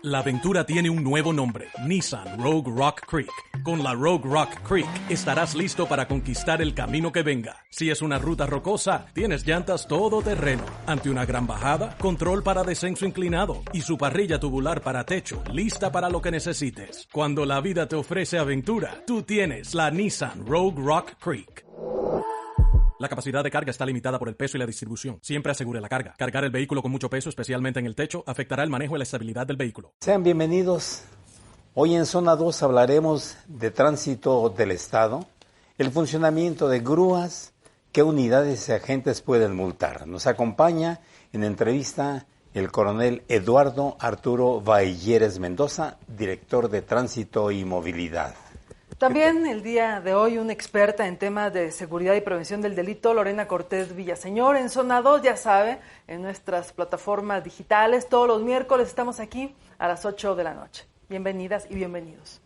La aventura tiene un nuevo nombre, Nissan Rogue Rock Creek. Con la Rogue Rock Creek estarás listo para conquistar el camino que venga. Si es una ruta rocosa, tienes llantas todoterreno. Ante una gran bajada, control para descenso inclinado y su parrilla tubular para techo, lista para lo que necesites. Cuando la vida te ofrece aventura, tú tienes la Nissan Rogue Rock Creek. La capacidad de carga está limitada por el peso y la distribución. Siempre asegure la carga. Cargar el vehículo con mucho peso, especialmente en el techo, afectará el manejo y la estabilidad del vehículo. Sean bienvenidos. Hoy en Zona 2 hablaremos de tránsito del Estado, el funcionamiento de grúas, qué unidades y agentes pueden multar. Nos acompaña en entrevista el coronel Eduardo Arturo Vallieres Mendoza, director de Tránsito y Movilidad. También el día de hoy una experta en temas de seguridad y prevención del delito, Lorena Cortés Villaseñor, en Zona 2, ya sabe, en nuestras plataformas digitales. Todos los miércoles estamos aquí a las 8 de la noche. Bienvenidas y bienvenidos.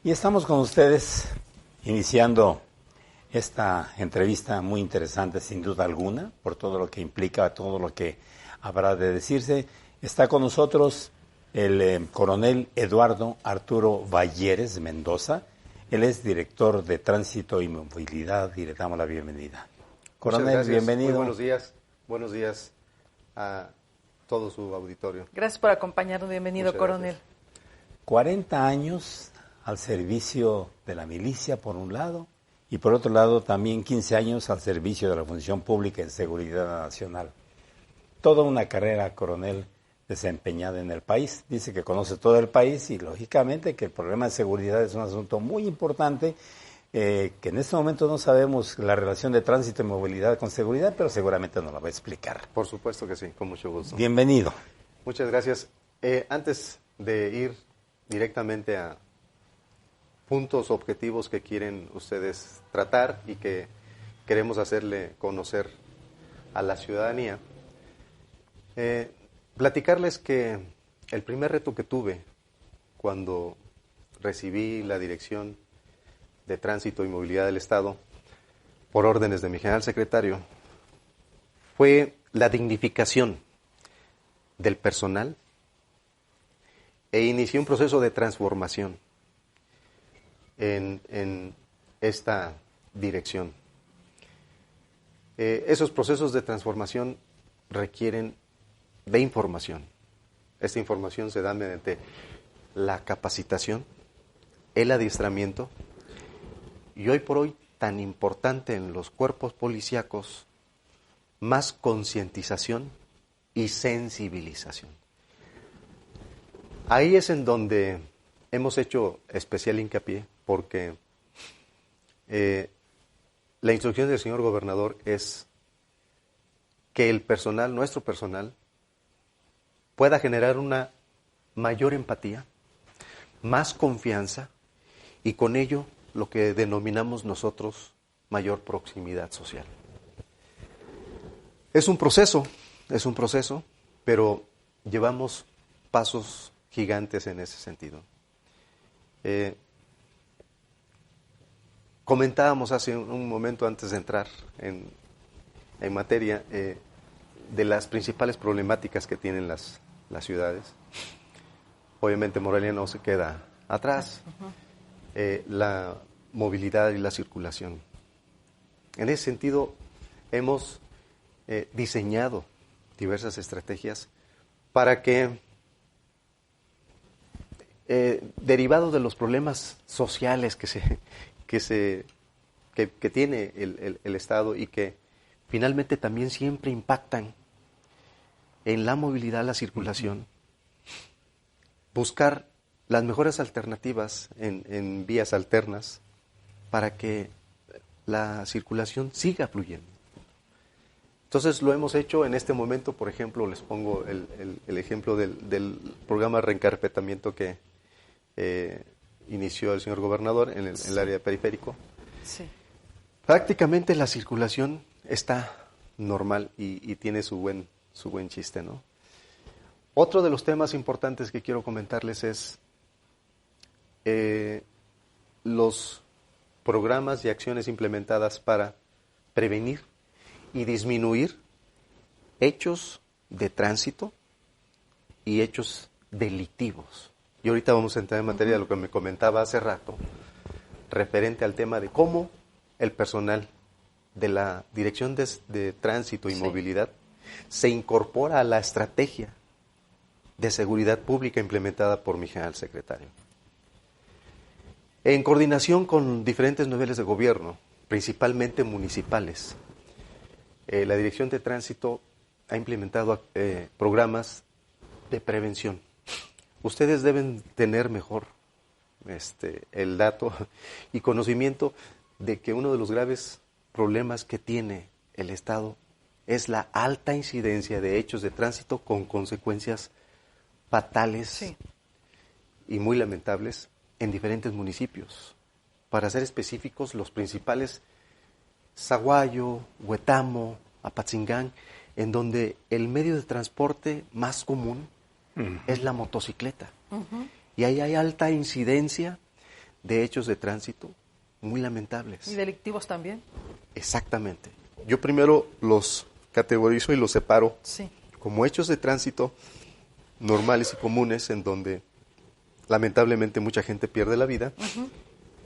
Y estamos con ustedes iniciando esta entrevista muy interesante, sin duda alguna, por todo lo que implica, todo lo que habrá de decirse. Está con nosotros el coronel Eduardo Arturo Vallieres Mendoza. Él es director de Tránsito y Movilidad y le damos la bienvenida. Coronel, bienvenido. Muy buenos días a todo su auditorio. Gracias por acompañarnos, bienvenido, coronel. 40 años al servicio de la milicia, por un lado, y por otro lado también 15 años al servicio de la Función Pública en Seguridad Nacional. Toda una carrera, coronel, desempeñada en el país. Dice que conoce todo el país y, lógicamente, que el problema de seguridad es un asunto muy importante, que en este momento no sabemos la relación de tránsito y movilidad con seguridad, pero seguramente nos la va a explicar. Por supuesto que sí, con mucho gusto. Bienvenido. Muchas gracias. Antes de ir directamente a puntos objetivos que quieren ustedes tratar y que queremos hacerle conocer a la ciudadanía, platicarles que el primer reto que tuve cuando recibí la dirección de Tránsito y Movilidad del Estado por órdenes de mi general secretario fue la dignificación del personal e inicié un proceso de transformación en esta dirección. Esos procesos de transformación requieren de información. Esta información se da mediante la capacitación, el adiestramiento y hoy por hoy tan importante en los cuerpos policíacos, más concientización y sensibilización. Ahí es en donde hemos hecho especial hincapié porque la instrucción del señor gobernador es que el personal, nuestro personal, pueda generar una mayor empatía, más confianza y con ello lo que denominamos nosotros mayor proximidad social. Es un proceso, pero llevamos pasos gigantes en ese sentido. Comentábamos hace un momento antes de entrar en materia de las principales problemáticas que tienen las ciudades. Obviamente Morelia no se queda atrás. La movilidad y la circulación. En ese sentido, hemos diseñado diversas estrategias para que, derivado de los problemas sociales que tiene el Estado y que finalmente también siempre impactan en la movilidad, la circulación, buscar las mejores alternativas en vías alternas para que la circulación siga fluyendo. Entonces lo hemos hecho en este momento, por ejemplo, les pongo el ejemplo del programa de reencarpetamiento que inició el señor gobernador en el área periférico. Sí. Prácticamente la circulación está normal y tiene su buen chiste, ¿no? Otro de los temas importantes que quiero comentarles es los programas y acciones implementadas para prevenir y disminuir hechos de tránsito y hechos delictivos. Y ahorita vamos a entrar en materia de lo que me comentaba hace rato, referente al tema de cómo el personal de la Dirección de Tránsito y Movilidad se incorpora a la estrategia de seguridad pública implementada por mi general secretario. En coordinación con diferentes niveles de gobierno, principalmente municipales, la Dirección de Tránsito ha implementado programas de prevención. Ustedes deben tener mejor el dato y conocimiento de que uno de los graves problemas que tiene el Estado es la alta incidencia de hechos de tránsito con consecuencias fatales y muy lamentables en diferentes municipios. Para ser específicos, los principales, Zaguayo, Huetamo, Apatzingán, en donde el medio de transporte más común es la motocicleta. Y ahí hay alta incidencia de hechos de tránsito muy lamentables. ¿Y delictivos también? Exactamente. Yo primero los categorizo y los separo como hechos de tránsito normales y comunes, en donde lamentablemente mucha gente pierde la vida,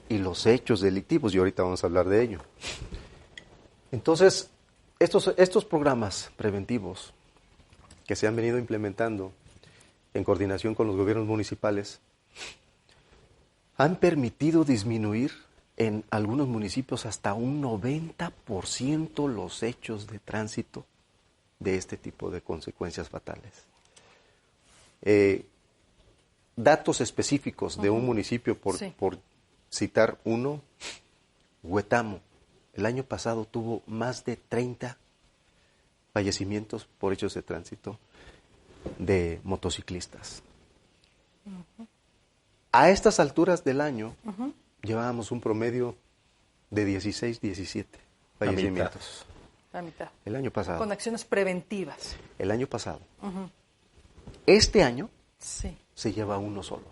y los hechos delictivos, y ahorita vamos a hablar de ello. Entonces, estos programas preventivos que se han venido implementando en coordinación con los gobiernos municipales han permitido disminuir en algunos municipios hasta un 90% los hechos de tránsito de este tipo de consecuencias fatales. Datos específicos de un municipio, por citar uno, Huetamo, el año pasado tuvo más de 30 fallecimientos por hechos de tránsito de motociclistas. A estas alturas del año llevábamos un promedio de 16, 17 fallecimientos. La mitad. El año pasado. Con acciones preventivas. El año pasado. Este año se lleva uno solo.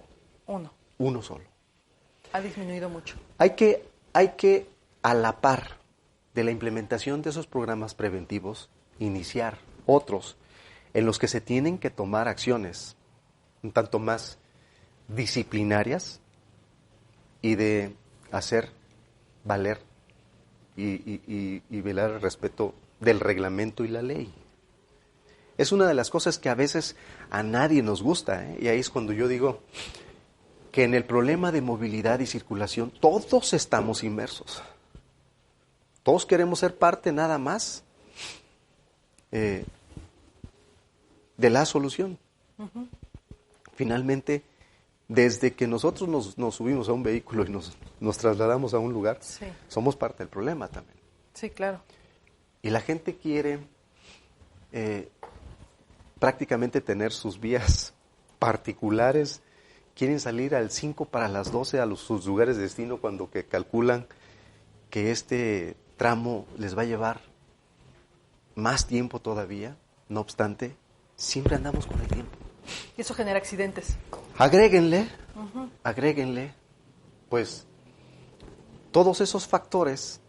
Uno solo. Ha disminuido mucho. Hay que, a la par de la implementación de esos programas preventivos, iniciar otros en los que se tienen que tomar acciones un tanto más disciplinarias y de hacer valer y velar el respeto del reglamento y la ley. Es una de las cosas que a veces a nadie nos gusta, y ahí es cuando yo digo que en el problema de movilidad y circulación todos estamos inmersos. Todos queremos ser parte nada más de la solución. Finalmente, desde que nosotros nos subimos a un vehículo y nos trasladamos a un lugar, somos parte del problema también. Sí, claro. Y la gente quiere prácticamente tener sus vías particulares, quieren salir al 5 para las 12 a sus lugares de destino cuando que calculan que este tramo les va a llevar más tiempo todavía. No obstante, siempre andamos con el tiempo. Y eso genera accidentes. Agréguenle, pues, todos esos factores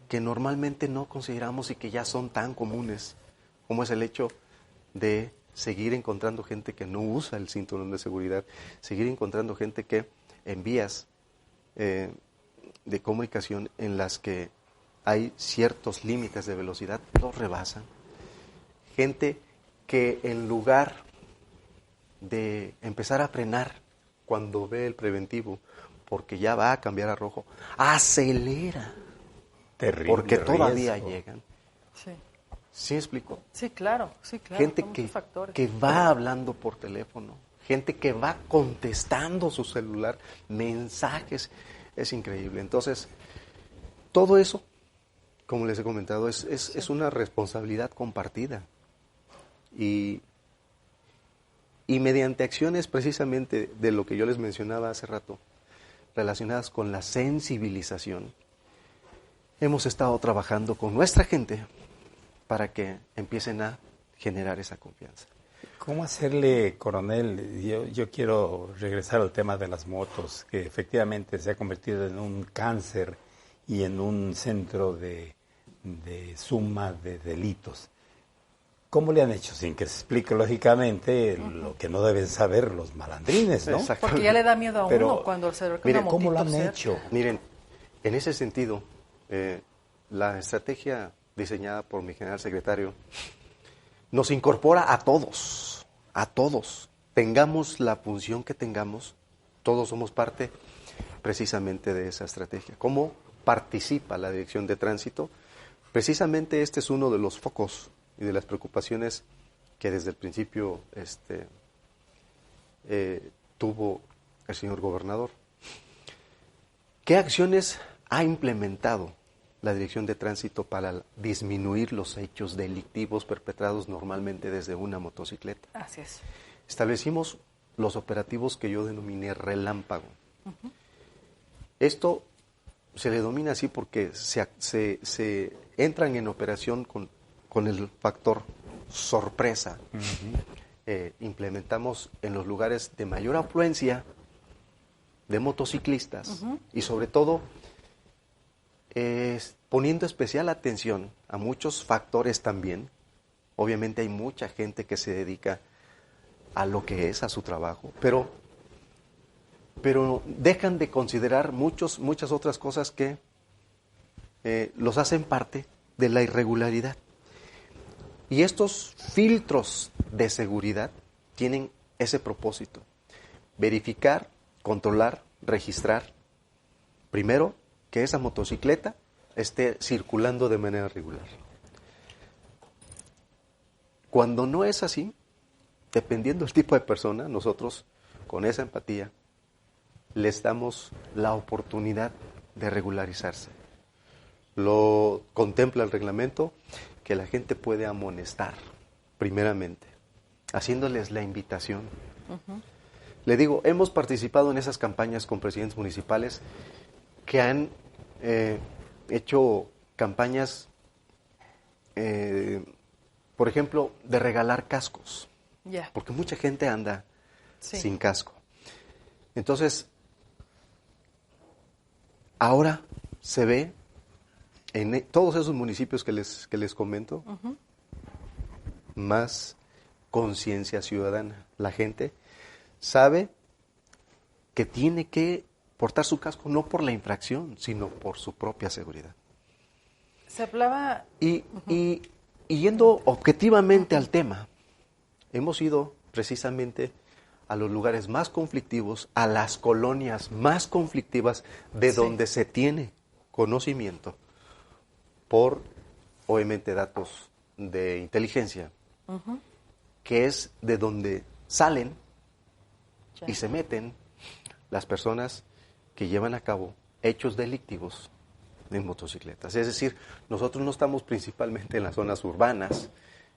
que normalmente no consideramos y que ya son tan comunes, como es el hecho de seguir encontrando gente que no usa el cinturón de seguridad, seguir encontrando gente que en vías de comunicación en las que hay ciertos límites de velocidad los rebasan, gente que en lugar de empezar a frenar cuando ve el preventivo, porque ya va a cambiar a rojo, acelera. Terrible porque todavía riesgo. Llegan. ¿Sí me explico? Sí, claro. Gente que va hablando por teléfono, gente que va contestando su celular, mensajes, es increíble. Entonces, todo eso, como les he comentado, es una responsabilidad compartida. Y mediante acciones precisamente de lo que yo les mencionaba hace rato, relacionadas con la sensibilización, hemos estado trabajando con nuestra gente para que empiecen a generar esa confianza. ¿Cómo hacerle, coronel? Yo quiero regresar al tema de las motos, que efectivamente se ha convertido en un cáncer y en un centro de suma de delitos. ¿Cómo le han hecho? Sin que se explique lógicamente lo que no deben saber los malandrines, ¿no? Porque ya le da miedo a Pero, uno cuando se ve mire, una ¿cómo lo han motito hecho? Miren, en ese sentido, la estrategia diseñada por mi general secretario nos incorpora a todos, tengamos la función que tengamos, todos somos parte precisamente de esa estrategia. ¿Cómo participa la Dirección de Tránsito? Precisamente este es uno de los focos y de las preocupaciones que desde el principio tuvo el señor gobernador. ¿Qué acciones ha implementado la Dirección de Tránsito para disminuir los hechos delictivos perpetrados normalmente desde una motocicleta? Así es. Establecimos los operativos que yo denominé relámpago. Esto se le denomina así porque se entran en operación con el factor sorpresa. Implementamos en los lugares de mayor afluencia de motociclistas y sobre todo poniendo especial atención a muchos factores también. Obviamente hay mucha gente que se dedica a lo que es, a su trabajo, pero dejan de considerar muchas otras cosas que los hacen parte de la irregularidad. Y estos filtros de seguridad tienen ese propósito: verificar, controlar, registrar, primero, que esa motocicleta esté circulando de manera regular. Cuando no es así, dependiendo del tipo de persona, nosotros, con esa empatía, les damos la oportunidad de regularizarse. Lo contempla el reglamento, que la gente puede amonestar, primeramente, haciéndoles la invitación. Le digo, hemos participado en esas campañas con presidentes municipales que han hecho campañas, por ejemplo, de regalar cascos, porque mucha gente anda sin casco. Entonces, ahora se ve en todos esos municipios que les comento, más conciencia ciudadana. La gente sabe que tiene que portar su casco no por la infracción, sino por su propia seguridad. Se hablaba... Y yendo objetivamente al tema, hemos ido precisamente a los lugares más conflictivos, a las colonias más conflictivas, de donde se tiene conocimiento por, obviamente, datos de inteligencia, que es de donde salen y se meten las personas que llevan a cabo hechos delictivos en motocicletas. Es decir, nosotros no estamos principalmente en las zonas urbanas,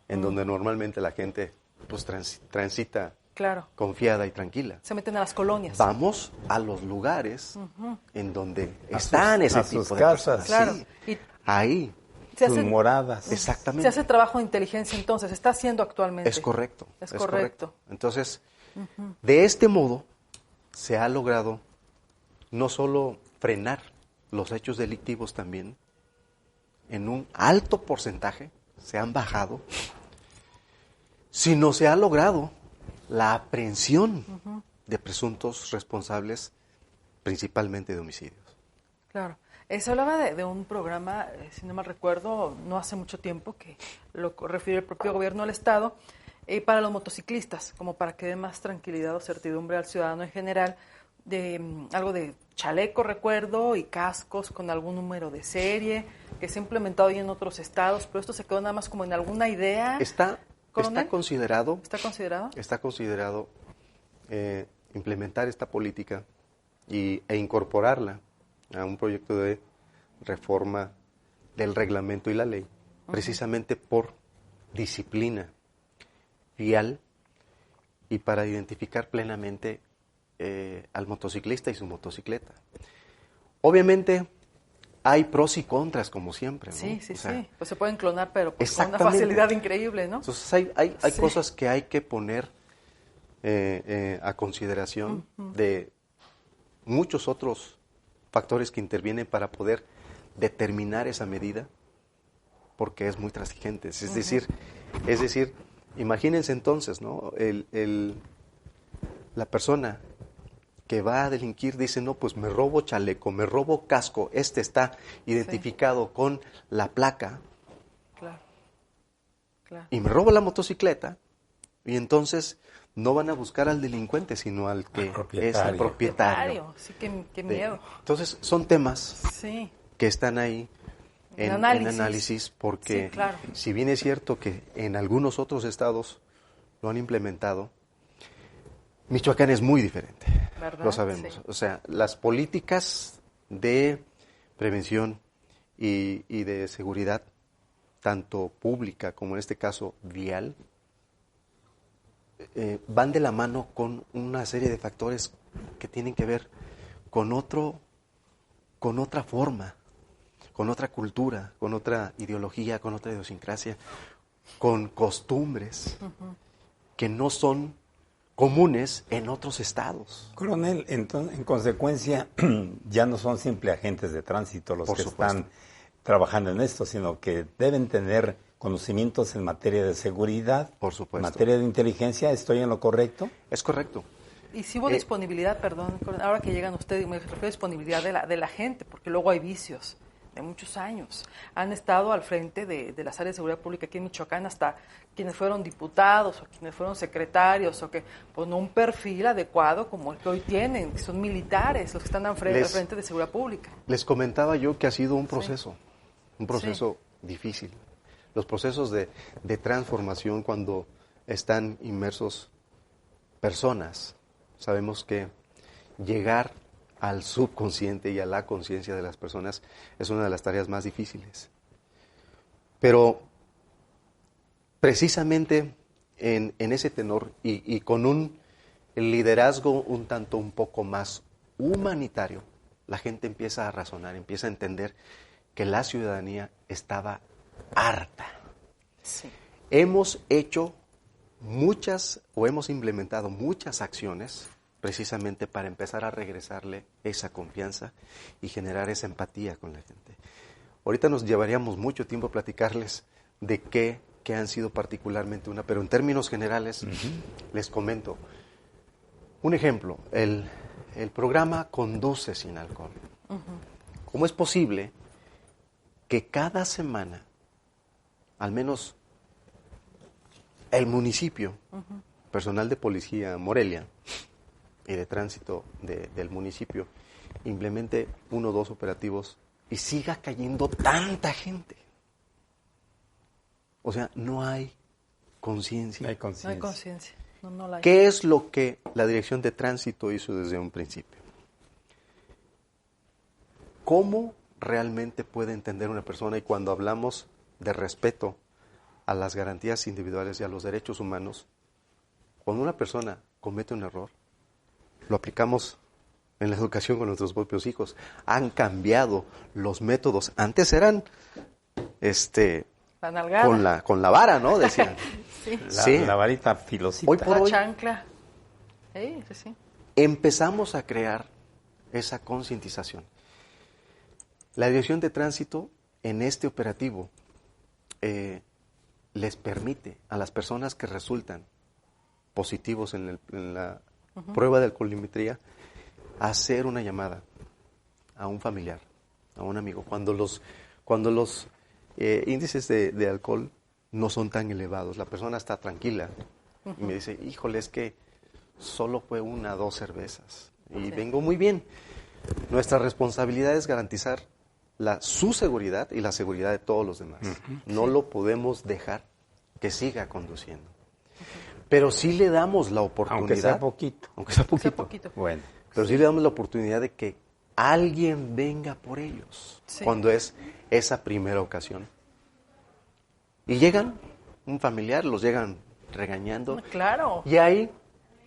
en donde normalmente la gente pues transita confiada y tranquila. Se meten a las colonias. Vamos a los lugares en donde están ese tipo de casas. Claro. Sí. Ahí. Sus moradas. Exactamente. Se hace trabajo de inteligencia entonces, se está haciendo actualmente. Es correcto. Es correcto. Entonces, de este modo se ha logrado no solo frenar los hechos delictivos también, en un alto porcentaje se han bajado, sino se ha logrado la aprehensión de presuntos responsables, principalmente de homicidios. Claro. Se hablaba de un programa, si no mal recuerdo, no hace mucho tiempo, que lo refirió el propio gobierno del Estado, para los motociclistas, como para que dé más tranquilidad o certidumbre al ciudadano en general, de algo de chaleco, recuerdo, y cascos con algún número de serie, que se ha implementado ya en otros estados, pero esto se quedó nada más como en alguna idea. Está considerado implementar esta política e incorporarla a un proyecto de reforma del reglamento y la ley, precisamente por disciplina vial y para identificar plenamente al motociclista y su motocicleta. Obviamente hay pros y contras, como siempre, ¿no? Sí, sí, O sea, sí. Pues se pueden clonar, pero pues con una exactamente. facilidad increíble, ¿no? Entonces hay Sí. cosas que hay que poner a consideración de muchos otros factores que intervienen para poder determinar esa medida, porque es muy transigente. Es decir, imagínense entonces, ¿no? La persona que va a delinquir dice, no, pues me robo chaleco, me robo casco, este está identificado con la placa, Claro. Claro. y me robo la motocicleta, y entonces no van a buscar al delincuente, sino al que es el propietario. Sí, qué miedo. Entonces, son temas Sí. que están ahí en análisis, porque Sí, claro. si bien es cierto que en algunos otros estados lo han implementado, Michoacán es muy diferente, ¿Verdad? lo sabemos. Sí. O sea, las políticas de prevención y de seguridad, tanto pública como en este caso vial, van de la mano con una serie de factores que tienen que ver con otra forma, con otra cultura, con otra ideología, con otra idiosincrasia, con costumbres que no son comunes en otros estados. Coronel, entonces, en consecuencia, ya no son simple agentes de tránsito los Por que supuesto. están trabajando en esto, sino que deben tener conocimientos en materia de seguridad, Por supuesto. en materia de inteligencia. ¿Estoy en lo correcto? Es correcto. Y si hubo disponibilidad, perdón, ahora que llegan ustedes, me refiero a disponibilidad de la gente, porque luego hay vicios de muchos años. Han estado al frente de las áreas de seguridad pública aquí en Michoacán hasta quienes fueron diputados o quienes fueron secretarios o que, pues no un perfil adecuado como el que hoy tienen, que son militares los que están al frente de seguridad pública. Les comentaba yo que ha sido un proceso difícil. Los procesos de transformación cuando están inmersos personas, sabemos que llegar al subconsciente y a la conciencia de las personas es una de las tareas más difíciles. Pero precisamente en ese tenor y con un liderazgo un poco más humanitario, la gente empieza a razonar, empieza a entender que la ciudadanía estaba harta. Sí. Hemos hecho hemos implementado muchas acciones precisamente para empezar a regresarle esa confianza y generar esa empatía con la gente. Ahorita nos llevaríamos mucho tiempo a platicarles de qué han sido particularmente pero en términos generales les comento. Un ejemplo, el programa Conduce Sin Alcohol. ¿Cómo es posible que cada semana, al menos el municipio, personal de policía Morelia y de tránsito del municipio, implemente 1 o 2 operativos y siga cayendo tanta gente? O sea, no hay conciencia. No hay No conciencia. hay conciencia. No la hay. ¿Qué es lo que la Dirección de Tránsito hizo desde un principio? ¿Cómo realmente puede entender una persona? Y cuando hablamos de respeto a las garantías individuales y a los derechos humanos, cuando una persona comete un error, lo aplicamos en la educación con nuestros propios hijos. Han cambiado los métodos. Antes eran La nalgada. con la vara, ¿no? Decían. Sí. Sí. La varita filosita. Hoy por La hoy chancla. Sí. empezamos a crear esa concientización. La Dirección de Tránsito en este operativo les permite a las personas que resultan positivos en la prueba de alcoholimetría hacer una llamada a un familiar, a un amigo, cuando los índices de alcohol no son tan elevados, la persona está tranquila y me dice, híjole, es que solo fue 1 o 2 cervezas y vengo muy bien. Nuestra responsabilidad es garantizar su seguridad y la seguridad de todos los demás. No lo podemos dejar que siga conduciendo. Pero sí le damos la oportunidad. Aunque sea poquito. Aunque sea poquito. Bueno. Pero sí le damos la oportunidad de que alguien venga por ellos. Sí. Cuando es esa primera ocasión. Y llegan, un familiar, los llegan regañando. Claro. Y hay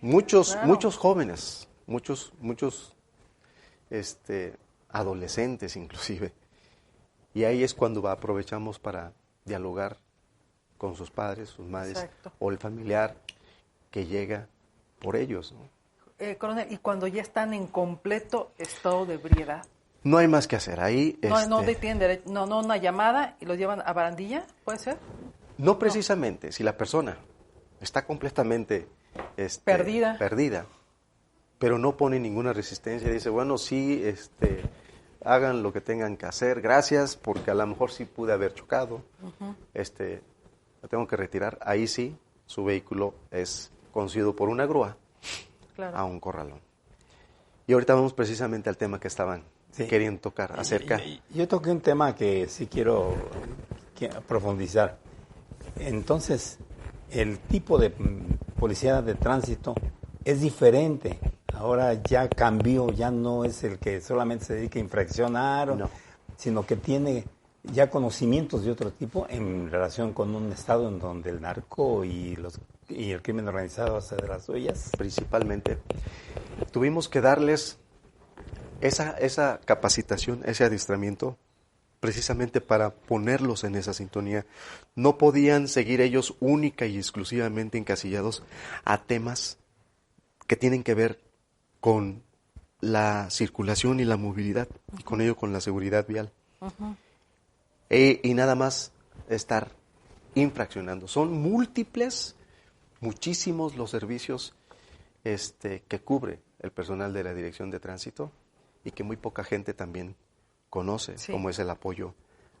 muchos jóvenes, muchos adolescentes inclusive, Y ahí es cuando aprovechamos para dialogar con sus padres, sus madres, Exacto. o el familiar que llega por ellos, ¿no? Coronel, ¿y cuando ya están en completo estado de ebriedad? No hay más que hacer. Ahí, No tienen derecho, no una llamada y los llevan a barandilla, ¿puede ser? no precisamente, si la persona está completamente perdida, pero no pone ninguna resistencia, dice, bueno, sí, hagan lo que tengan que hacer, gracias, porque a lo mejor sí pude haber chocado, me tengo que retirar, ahí sí, su vehículo es conducido por una grúa a un corralón. Y ahorita vamos precisamente al tema que estaban queriendo tocar, acerca. Yo toqué un tema que sí quiero profundizar. Entonces, el tipo de policía de tránsito es diferente. Ahora ya cambió, ya no es el que solamente se dedica a infraccionar, sino que tiene ya conocimientos de otro tipo en relación con un estado en donde el narco y el crimen organizado hace de las suyas. Principalmente, tuvimos que darles esa capacitación, ese adiestramiento, precisamente para ponerlos en esa sintonía. No podían seguir ellos única y exclusivamente encasillados a temas que tienen que ver con la circulación y la movilidad, y con ello con la seguridad vial. Y nada más estar infraccionando. Son múltiples, muchísimos los servicios que cubre el personal de la Dirección de Tránsito y que muy poca gente también conoce, como es el apoyo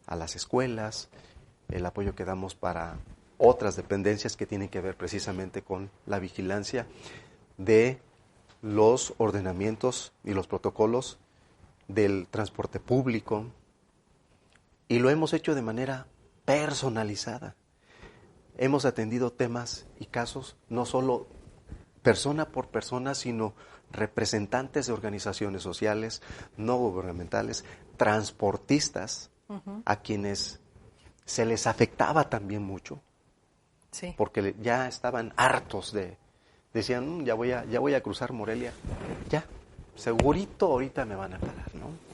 a las escuelas, el apoyo que damos para otras dependencias que tienen que ver precisamente con la vigilancia de los ordenamientos y los protocolos del transporte público, y lo hemos hecho de manera personalizada. Hemos atendido temas y casos no solo persona por persona, sino representantes de organizaciones sociales, no gubernamentales, transportistas, a quienes se les afectaba también mucho, porque ya estaban hartos decían, ya voy a cruzar Morelia, ya, segurito ahorita me van a parar, ¿no?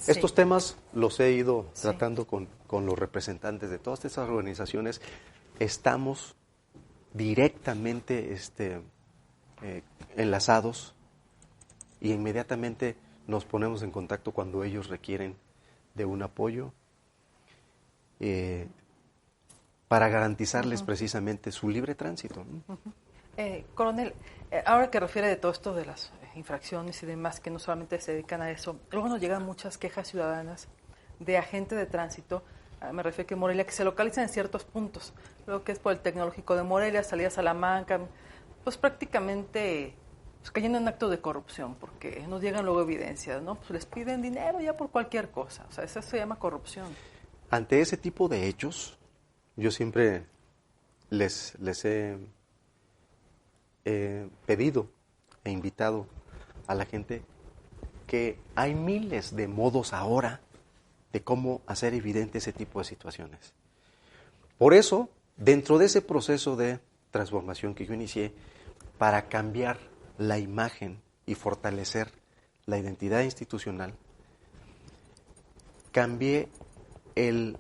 Estos temas los he ido tratando con los representantes de todas estas organizaciones. Estamos directamente enlazados y inmediatamente nos ponemos en contacto cuando ellos requieren de un apoyo para garantizarles precisamente su libre tránsito, ¿no? Coronel, ahora que refiere de todo esto de las infracciones y demás, que no solamente se dedican a eso, luego nos llegan muchas quejas ciudadanas de agentes de tránsito, me refiero que Morelia, que se localizan en ciertos puntos, lo que es por el Tecnológico de Morelia, salida a Salamanca, pues prácticamente cayendo en actos de corrupción, porque nos llegan luego evidencias, ¿no? Pues les piden dinero ya por cualquier cosa, o sea, eso se llama corrupción. Ante ese tipo de hechos, yo siempre les he pedido e invitado a la gente que hay miles de modos ahora de cómo hacer evidente ese tipo de situaciones. Por eso, dentro de ese proceso de transformación que yo inicié, para cambiar la imagen y fortalecer la identidad institucional, cambié el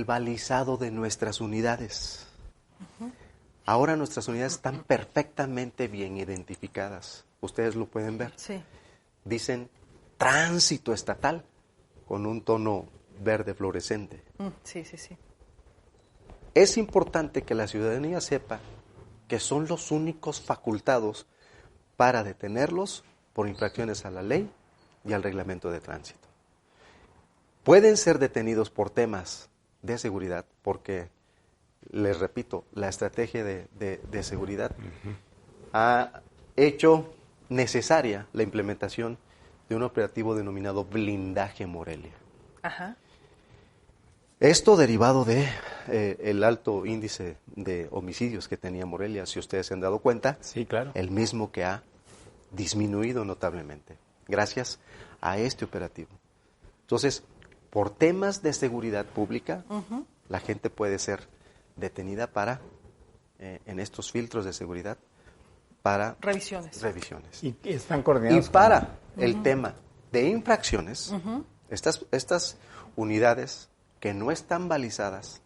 balizado de nuestras unidades. Ahora nuestras unidades están perfectamente bien identificadas. Ustedes lo pueden ver. Dicen tránsito estatal con un tono verde fluorescente. Es importante que la ciudadanía sepa que son los únicos facultados para detenerlos por infracciones a la ley y al reglamento de tránsito. Pueden ser detenidos por temas de seguridad, porque, les repito, la estrategia de seguridad ha hecho necesaria la implementación de un operativo denominado Blindaje Morelia. Esto derivado de el alto índice de homicidios que tenía Morelia, si ustedes se han dado cuenta, el mismo que ha disminuido notablemente, gracias a este operativo. Entonces, por temas de seguridad pública, la gente puede ser detenida para, en estos filtros de seguridad, para revisiones. Y están coordinados. Y para el tema de infracciones, Estas unidades que no están balizadas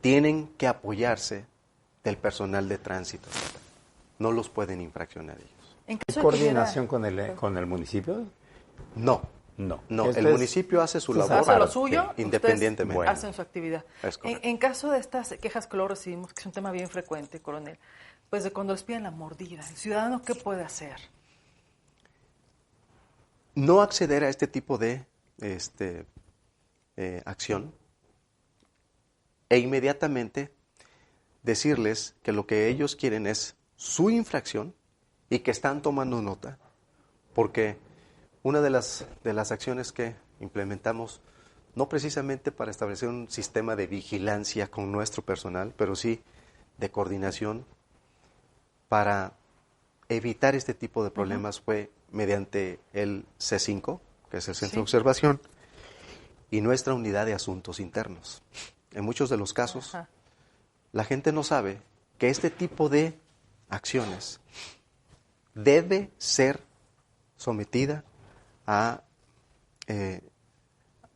tienen que apoyarse del personal de tránsito. No los pueden infraccionar ellos. ¿En ¿Hay caso de que coordinación hubiera- con el municipio? No. No. No, Esto el es- municipio hace su esto es labor hace lo aparte. suyo, independientemente. ustedes hacen su actividad. Es correcto. En caso de estas quejas que luego recibimos, que es un tema bien frecuente, coronel, pues de cuando les piden la mordida, ¿el ciudadano qué puede hacer? No acceder a este tipo de acción e inmediatamente decirles que lo que ellos quieren es su infracción y que están tomando nota, porque una de las acciones que implementamos, no precisamente para establecer un sistema de vigilancia con nuestro personal, pero sí de coordinación para evitar este tipo de problemas, fue mediante el C5, que es el Centro de Observación, y nuestra unidad de asuntos internos. En muchos de los casos, Ajá. la gente no sabe que este tipo de acciones debe ser sometida a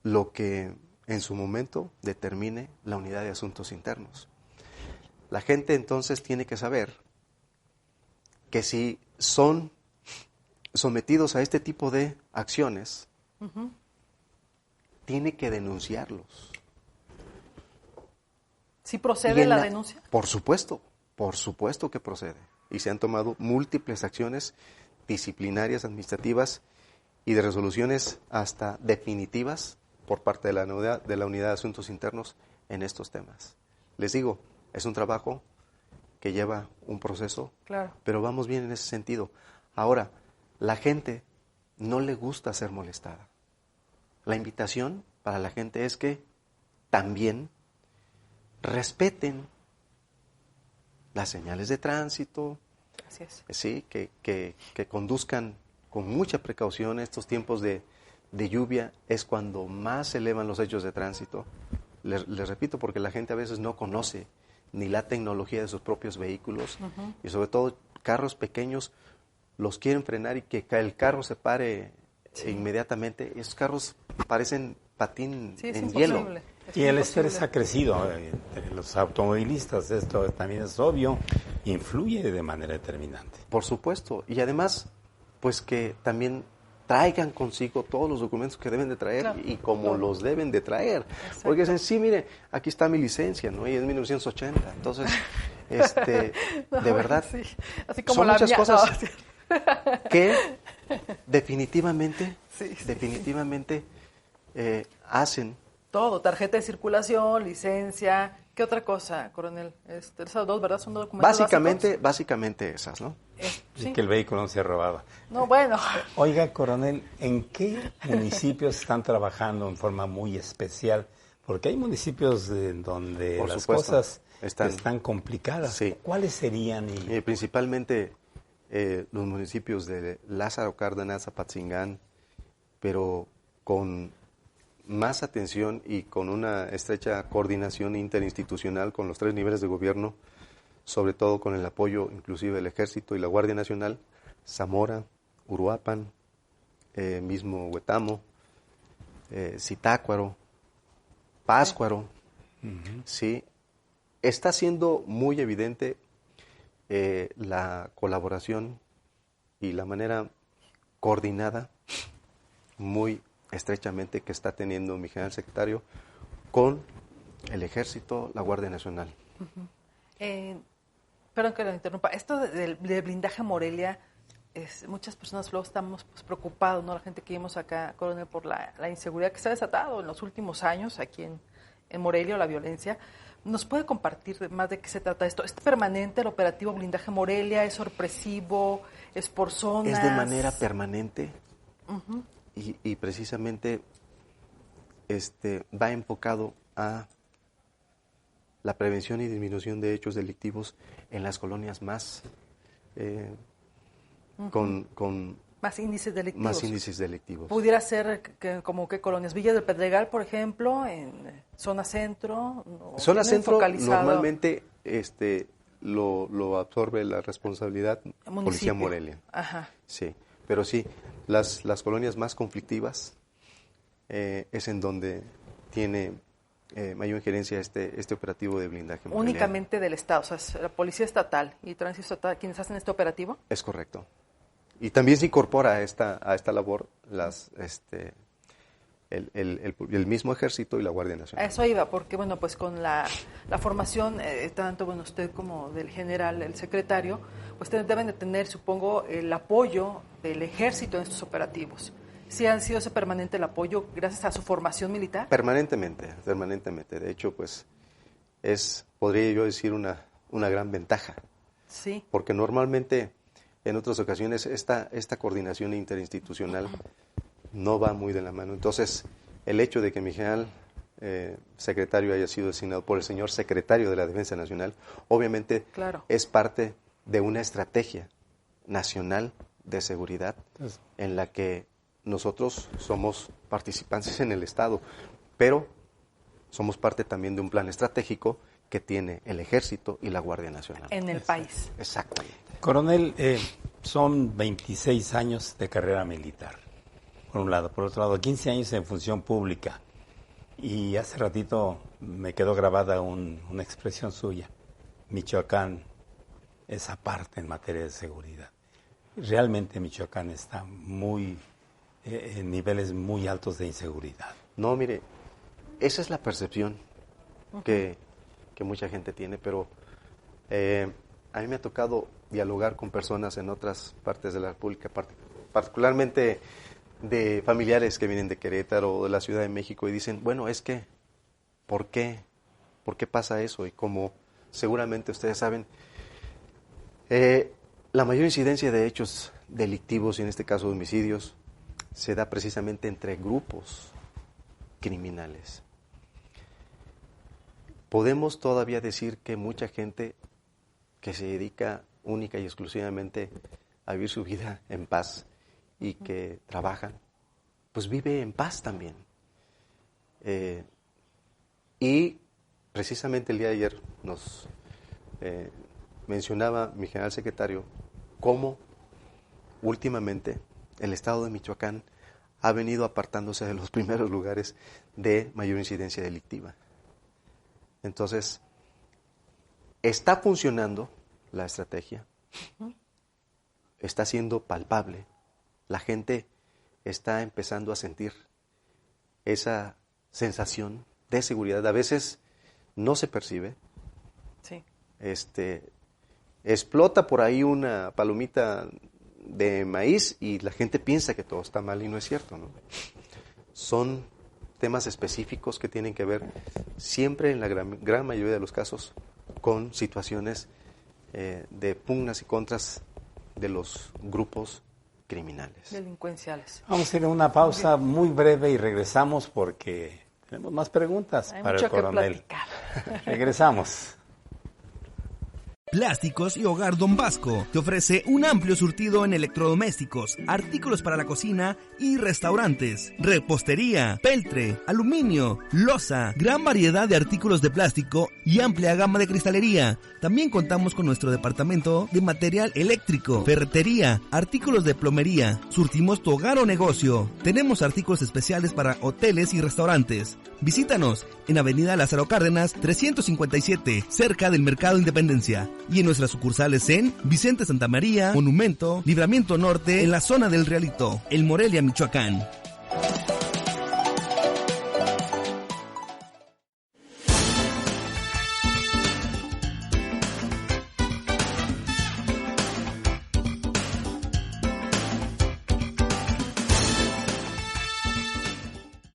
lo que en su momento determine la unidad de asuntos internos. La gente entonces tiene que saber que si son sometidos a este tipo de acciones, tiene que denunciarlos. ¿Sí Y procede en la denuncia? Por supuesto que procede. Y se han tomado múltiples acciones disciplinarias, administrativas y de resoluciones hasta definitivas por parte de la unidad de asuntos internos en estos temas. Les digo, es un trabajo que lleva un proceso, Claro. pero vamos bien en ese sentido. Ahora, la gente no le gusta ser molestada. La invitación para la gente es que también respeten las señales de tránsito, Así es. sí, que conduzcan con mucha precaución. Estos tiempos de lluvia es cuando más se elevan los hechos de tránsito. Les repito, porque la gente a veces no conoce ni la tecnología de sus propios vehículos y sobre todo carros pequeños los quieren frenar y que el carro se pare inmediatamente. Esos carros parecen patín Sí, es en imposible. hielo. Y el imposible. estrés ha crecido entre los automovilistas, esto también es obvio, influye de manera determinante. Por supuesto, y además, pues que también traigan consigo todos los documentos que deben de traer Claro, y como claro. los deben de traer. Exacto. Porque dicen, sí, mire, aquí está mi licencia, ¿no? Y es 1980. Entonces, No, de verdad, sí. Así como son la muchas mía. cosas No, sí. que definitivamente, Sí, sí, definitivamente hacen. Todo, tarjeta de circulación, licencia. ¿Qué otra cosa, coronel? Esas dos, ¿verdad? Son dos documentos Básicamente esas, ¿no? Y sí. que el vehículo no sea robado. No, bueno. Oiga, coronel, ¿en qué municipios están trabajando en forma muy especial? Porque hay municipios en donde Por las supuesto, cosas están- están complicadas. Sí. ¿Cuáles serían? Principalmente los municipios de Lázaro Cárdenas, Apatzingán, pero con más atención y con una estrecha coordinación interinstitucional con los 3 niveles de gobierno, sobre todo con el apoyo inclusive del Ejército y la Guardia Nacional, Zamora, Uruapan, mismo Huetamo, Zitácuaro, Pátzcuaro, sí, está siendo muy evidente la colaboración y la manera coordinada, muy estrechamente, que está teniendo mi general secretario con el Ejército, la Guardia Nacional. Perdón que lo interrumpa. Esto del blindaje Morelia, muchas personas luego estamos preocupados, ¿no? La gente que vimos acá, coronel, por la inseguridad que se ha desatado en los últimos años aquí en Morelia, la violencia. ¿Nos puede compartir más de qué se trata esto? ¿Es permanente el operativo blindaje Morelia? ¿Es sorpresivo? ¿Es por zonas? Es de manera permanente y precisamente va enfocado a la prevención y disminución de hechos delictivos en las colonias más con Más índices delictivos. más índices delictivos. ¿Pudiera ser como que colonias? Villa del Pedregal, por ejemplo, en zona centro. Zona ¿tienen centro focalizado normalmente lo absorbe la responsabilidad municipio? Policía Morelia. Ajá. Sí, pero sí, las colonias más conflictivas, es en donde tiene mayor injerencia este operativo de blindaje. Únicamente del Estado, o sea, es la Policía Estatal y Tránsito Estatal quienes hacen este operativo. Es correcto. Y también se incorpora a esta labor el mismo Ejército y la Guardia Nacional. A eso iba, porque bueno, pues con la formación, tanto bueno usted como del general, el secretario, pues deben de tener, supongo, el apoyo del Ejército en estos operativos. ¿Sí ha sido ese permanente el apoyo gracias a su formación militar? Permanentemente. De hecho, pues podría yo decir, una gran ventaja. Sí. Porque normalmente, en otras ocasiones, esta coordinación interinstitucional no va muy de la mano. Entonces, el hecho de que mi general secretario haya sido designado por el señor secretario de la Defensa Nacional, obviamente es parte de una estrategia nacional de seguridad en la que nosotros somos participantes en el Estado, pero somos parte también de un plan estratégico que tiene el Ejército y la Guardia Nacional. En el país. Exactamente. Coronel, son 26 años de carrera militar, por un lado. Por otro lado, 15 años en función pública. Y hace ratito me quedó grabada una expresión suya. Michoacán es aparte en materia de seguridad. Realmente Michoacán está en niveles muy altos de inseguridad. No, mire, esa es la percepción que mucha gente tiene, pero a mí me ha tocado dialogar con personas en otras partes de la República, particularmente de familiares que vienen de Querétaro o de la Ciudad de México y dicen, bueno, es que, ¿por qué? ¿Por qué pasa eso? Y como seguramente ustedes saben, la mayor incidencia de hechos delictivos, y en este caso de homicidios, se da precisamente entre grupos criminales. Podemos todavía decir que mucha gente que se dedica única y exclusivamente a vivir su vida en paz y que trabajan, pues vive en paz también. Y precisamente el día de ayer nos mencionaba mi general secretario cómo últimamente el estado de Michoacán ha venido apartándose de los primeros lugares de mayor incidencia delictiva. Entonces, está funcionando la estrategia, está siendo palpable, la gente está empezando a sentir esa sensación de seguridad. A veces no se percibe. Sí. Explota por ahí una palomita de maíz y la gente piensa que todo está mal y no es cierto, ¿no? Son temas específicos que tienen que ver siempre, en la gran mayoría de los casos, con situaciones de pugnas y contras de los grupos criminales. Delincuenciales. Vamos a hacer una pausa muy breve y regresamos porque tenemos más preguntas para el coronel. Regresamos. Plásticos y Hogar Don Vasco te ofrece un amplio surtido en electrodomésticos, artículos para la cocina y restaurantes, repostería, peltre, aluminio, loza, gran variedad de artículos de plástico y amplia gama de cristalería. También contamos con nuestro departamento de material eléctrico, ferretería, artículos de plomería. Surtimos tu hogar o negocio. Tenemos artículos especiales para hoteles y restaurantes. Visítanos en Avenida Lázaro Cárdenas 357, cerca del Mercado Independencia. Y en nuestras sucursales en Vicente Santa María, Monumento, Libramiento Norte, en la zona del Realito, El Morelia, Michoacán.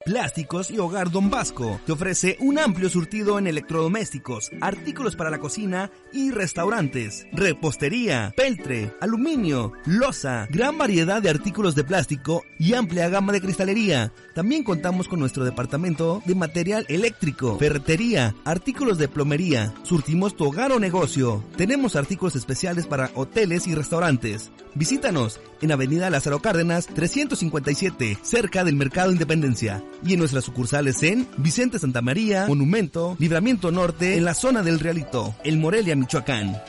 Plásticos y Hogar Don Vasco te ofrece un amplio surtido en electrodomésticos, artículos para la cocina y restaurantes, repostería, peltre, aluminio, loza, gran variedad de artículos de plástico y amplia gama de cristalería. También contamos con nuestro departamento de material eléctrico, ferretería, artículos de plomería. Surtimos tu hogar o negocio. Tenemos artículos especiales para hoteles y restaurantes. Visítanos en Avenida Lázaro Cárdenas 357, cerca del Mercado Independencia. Y en nuestras sucursales en Vicente Santa María, Monumento, Libramiento Norte, en la zona del Realito, El Morelia, Michoacán.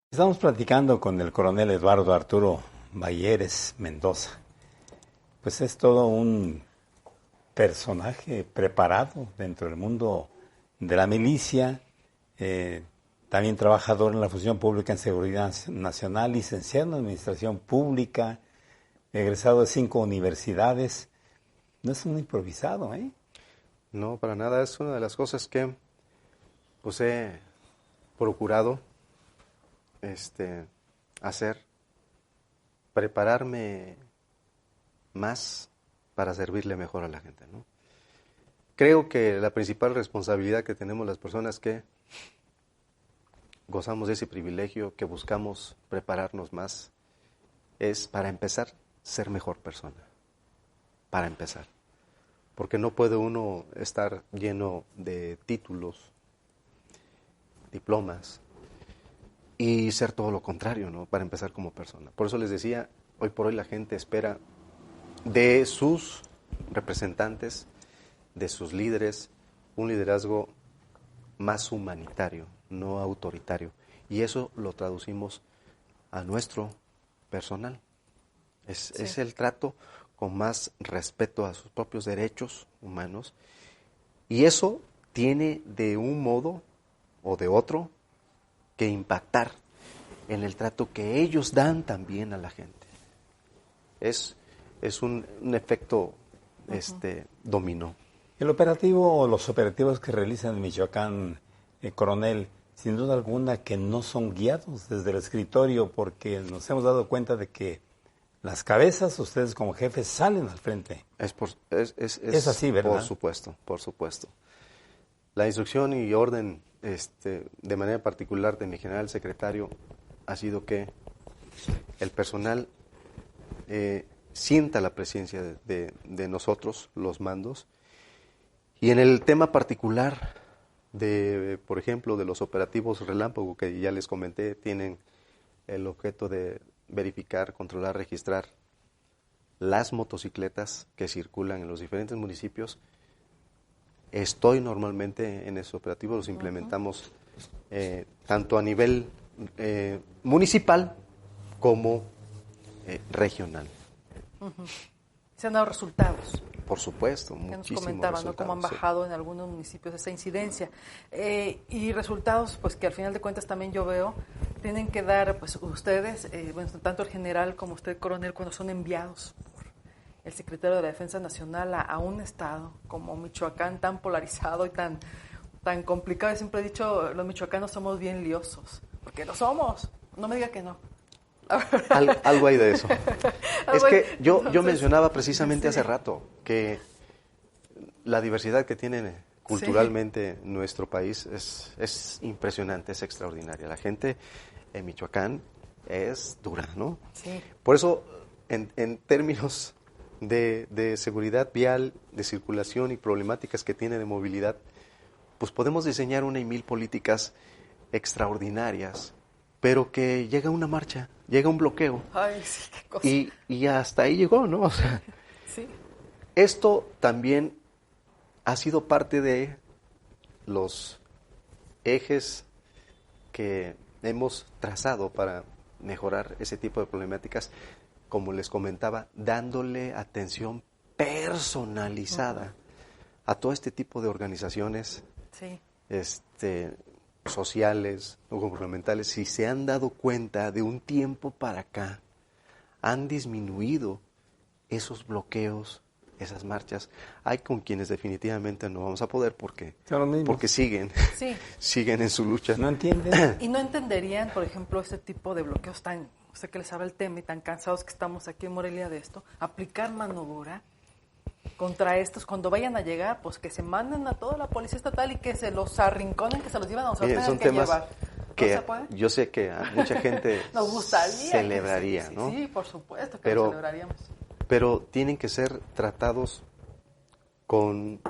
Estamos platicando con el coronel Eduardo Arturo Balleres Mendoza. Pues es todo un personaje preparado dentro del mundo de la milicia, también trabajador en la Función Pública en Seguridad Nacional, licenciado en Administración Pública, egresado de 5 universidades. No es un improvisado, ¿eh? No, para nada. Es una de las cosas que pues he procurado hacer, prepararme más para servirle mejor a la gente, ¿no? Creo que la principal responsabilidad que tenemos las personas que gozamos de ese privilegio, que buscamos prepararnos más, es, para empezar, ser mejor persona. Para empezar. Porque no puede uno estar lleno de títulos, diplomas, y ser todo lo contrario, ¿no? Para empezar como persona. Por eso les decía, hoy por hoy la gente espera de sus representantes, de sus líderes, un liderazgo más humanitario, no autoritario. Y eso lo traducimos a nuestro personal. Es el trato con más respeto a sus propios derechos humanos. Y eso tiene de un modo o de otro que impactar en el trato que ellos dan también a la gente. Es un efecto dominó. El operativo o los operativos que realizan en Michoacán, coronel, sin duda alguna que no son guiados desde el escritorio, porque nos hemos dado cuenta de que las cabezas, ustedes como jefes, salen al frente. Es así, ¿verdad? Por supuesto. La instrucción y orden, de manera particular de mi general secretario, ha sido que el personal sienta la presencia de nosotros, los mandos. Y en el tema particular por ejemplo, de los operativos relámpago que ya les comenté, tienen el objeto de verificar, controlar, registrar las motocicletas que circulan en los diferentes municipios. Estoy normalmente en esos operativos, los implementamos tanto a nivel municipal como regional. ¿Se han dado resultados? Por supuesto, que muchísimos nos comentaban, resultados, ¿no? Cómo han bajado en algunos municipios esta incidencia. Y resultados, pues que al final de cuentas también yo veo, tienen que dar, pues ustedes, bueno, tanto el general como usted, coronel, cuando son enviados por el secretario de la Defensa Nacional a un estado como Michoacán, tan polarizado y tan complicado. Yo siempre he dicho, los michoacanos somos bien liosos, porque lo somos, no me diga que no. Algo hay de eso. Es que yo mencionaba precisamente hace rato que la diversidad que tiene culturalmente nuestro país es impresionante, es extraordinaria. La gente en Michoacán es dura, ¿no? Sí. Por eso, en términos de seguridad vial, de circulación y problemáticas que tiene de movilidad, pues podemos diseñar 1,000 políticas extraordinarias, pero que llega una marcha, llega un bloqueo. Ay, sí, qué cosa. Y hasta ahí llegó, ¿no? O sea, sí. Esto también ha sido parte de los ejes que hemos trazado para mejorar ese tipo de problemáticas, como les comentaba, dándole atención personalizada a todo este tipo de organizaciones sociales o gubernamentales. Si se han dado cuenta, de un tiempo para acá han disminuido esos bloqueos, esas marchas. Hay con quienes definitivamente no vamos a poder porque siguen en su lucha. No entienden. Y no entenderían, por ejemplo, ese tipo de bloqueos tan, sé que les habla el tema y tan cansados que estamos aquí en Morelia de esto, aplicar mano dura contra estos, cuando vayan a llegar, pues que se manden a toda la policía estatal y que se los arrinconen, que se los llevan a nosotros. Son temas llevar. que yo sé que a mucha gente nos gustaría celebraría, sí, ¿no? Sí, por supuesto que lo celebraríamos. Pero tienen que ser tratados con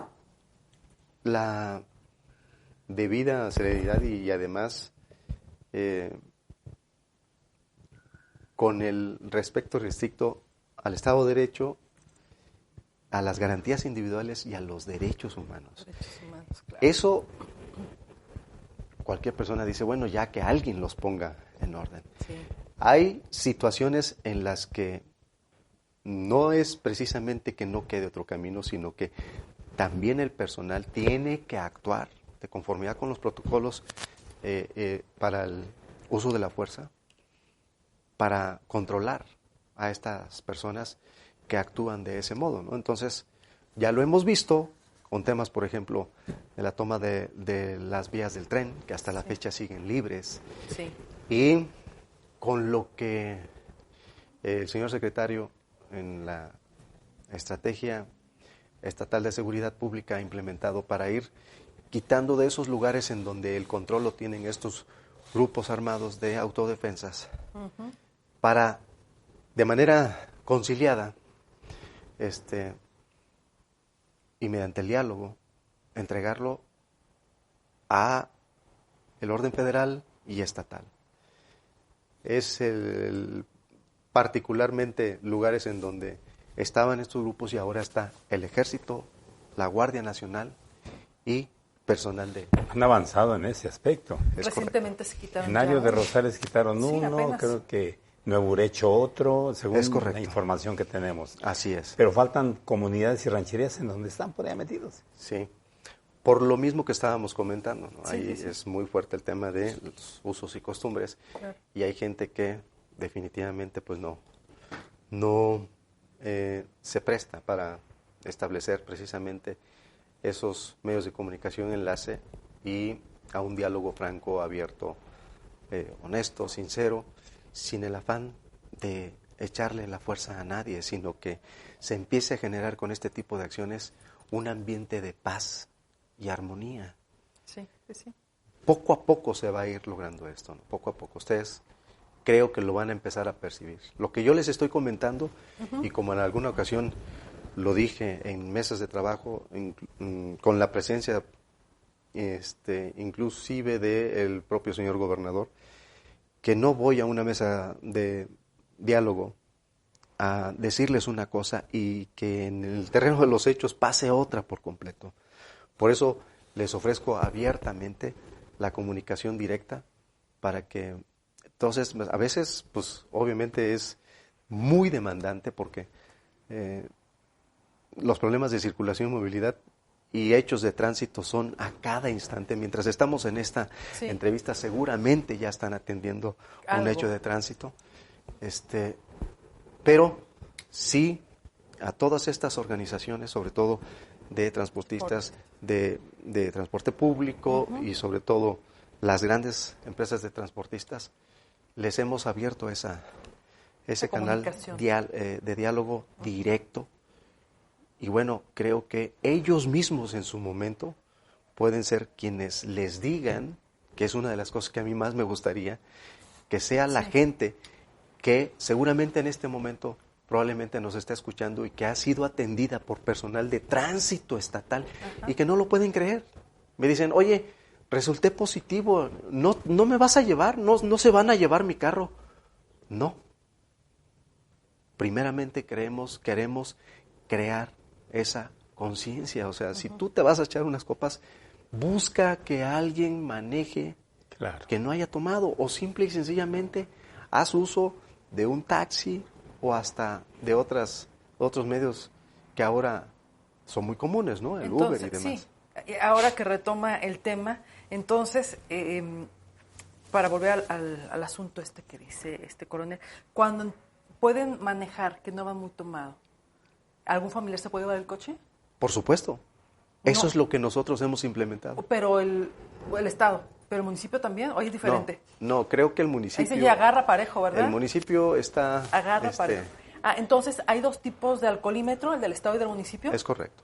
la debida celeridad y además con el respeto restricto al Estado de Derecho, a las garantías individuales y a los derechos humanos. Claro. Eso, cualquier persona dice, bueno, ya que alguien los ponga en orden. Sí. Hay situaciones en las que no es precisamente que no quede otro camino, sino que también el personal tiene que actuar de conformidad con los protocolos para el uso de la fuerza, para controlar a estas personas que actúan de ese modo, ¿no? Entonces, ya lo hemos visto con temas, por ejemplo, de la toma de las vías del tren, que hasta la fecha siguen libres. Sí. Y con lo que el señor secretario en la estrategia estatal de seguridad pública ha implementado para ir quitando de esos lugares en donde el control lo tienen estos grupos armados de autodefensas, para, de manera conciliada, y mediante el diálogo, entregarlo a el orden federal y estatal. Es particularmente lugares en donde estaban estos grupos y ahora está el Ejército, la Guardia Nacional y personal de... Han avanzado en ese aspecto. Recientemente se quitaron. En Ario ya. de Rosales quitaron Sí, uno, apenas. creo que Nuevo Urecho otro, según Es correcto. la información que tenemos. Así es. Pero faltan comunidades y rancherías en donde están por ahí metidos. Sí. Por lo mismo que estábamos comentando, ¿no? Sí, Ahí sí. es muy fuerte el tema de los usos y costumbres. Claro. Y hay gente que definitivamente pues no se presta para establecer precisamente esos medios de comunicación, enlace y a un diálogo franco, abierto, honesto, sincero, sin el afán de echarle la fuerza a nadie, sino que se empiece a generar con este tipo de acciones un ambiente de paz y armonía. Sí, sí, sí. Poco a poco se va a ir logrando esto, ¿no? Poco a poco. Ustedes creo que lo van a empezar a percibir. Lo que yo les estoy comentando, y como en alguna ocasión lo dije en mesas de trabajo, con la presencia inclusive del propio señor gobernador, que no voy a una mesa de diálogo a decirles una cosa y que en el terreno de los hechos pase otra por completo. Por eso les ofrezco abiertamente la comunicación directa para que, entonces, a veces, pues obviamente es muy demandante porque los problemas de circulación y movilidad y hechos de tránsito son a cada instante. Mientras estamos en esta entrevista, seguramente ya están atendiendo un hecho de tránsito. Pero sí, a todas estas organizaciones, sobre todo de transportistas, de transporte público y sobre todo las grandes empresas de transportistas, les hemos abierto ese canal de diálogo directo. Y bueno, creo que ellos mismos en su momento pueden ser quienes les digan, que es una de las cosas que a mí más me gustaría, que sea la gente que seguramente en este momento probablemente nos está escuchando y que ha sido atendida por personal de tránsito estatal y que no lo pueden creer. Me dicen, oye, resulté positivo, ¿no me vas a llevar? ¿No se van a llevar mi carro? No. Primeramente queremos crear esa conciencia. O sea, si tú te vas a echar unas copas, busca que alguien maneje que no haya tomado, o simple y sencillamente haz uso de un taxi o hasta de otros medios que ahora son muy comunes, ¿no? El Uber y demás. Sí, ahora que retoma el tema, entonces, para volver al asunto que dice coronel, cuando pueden manejar, que no van muy tomados, ¿algún familiar se puede llevar el coche? Por supuesto. Eso es lo que nosotros hemos implementado. Pero el Estado, pero el municipio también, ¿o es diferente? No, creo que el municipio... Ahí se agarra parejo, ¿verdad? El municipio está... Agarra parejo. Entonces, ¿hay dos tipos de alcoholímetro, el del Estado y del municipio? Es correcto.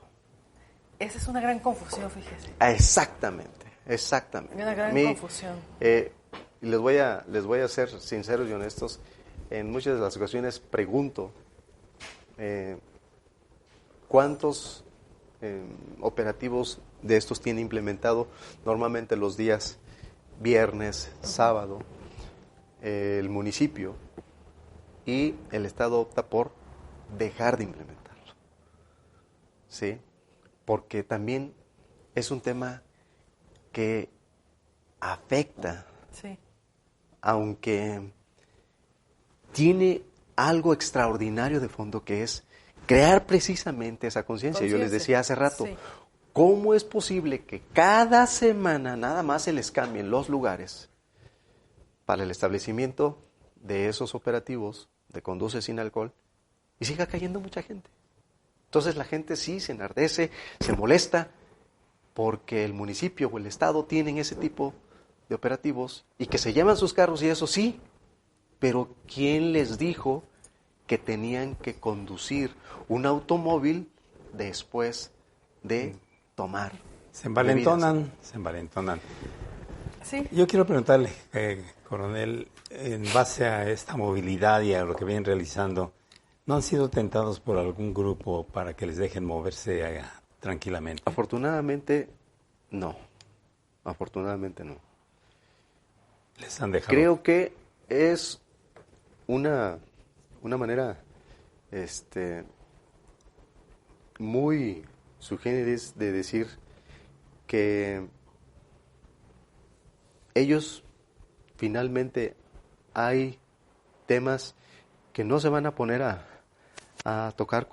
Esa es una gran confusión, fíjese. Exactamente. Una gran confusión. Les voy a ser sinceros y honestos. En muchas de las ocasiones pregunto ¿cuántos operativos de estos tiene implementado? Normalmente los días viernes, sábado, el municipio, y el Estado opta por dejar de implementarlo. ¿Sí? Porque también es un tema que afecta, aunque tiene algo extraordinario de fondo, que es crear precisamente esa conciencia. Yo les decía hace rato, sí. ¿Cómo es posible que cada semana nada más se les cambien los lugares para el establecimiento de esos operativos de conduce sin alcohol y siga cayendo mucha gente? Entonces la gente sí se enardece, se molesta, porque el municipio o el estado tienen ese tipo de operativos y que se llevan sus carros, y eso sí, pero ¿quién les dijo que tenían que conducir un automóvil después de tomar? Se envalentonan, bebidas? se envalentonan. Sí. Yo quiero preguntarle, coronel, en base a esta movilidad y a lo que vienen realizando, ¿no han sido tentados por algún grupo para que les dejen moverse tranquilamente? Afortunadamente, no. Afortunadamente, no. Les han dejado. Creo que es una manera muy sui generis de decir que ellos finalmente hay temas que no se van a poner a tocar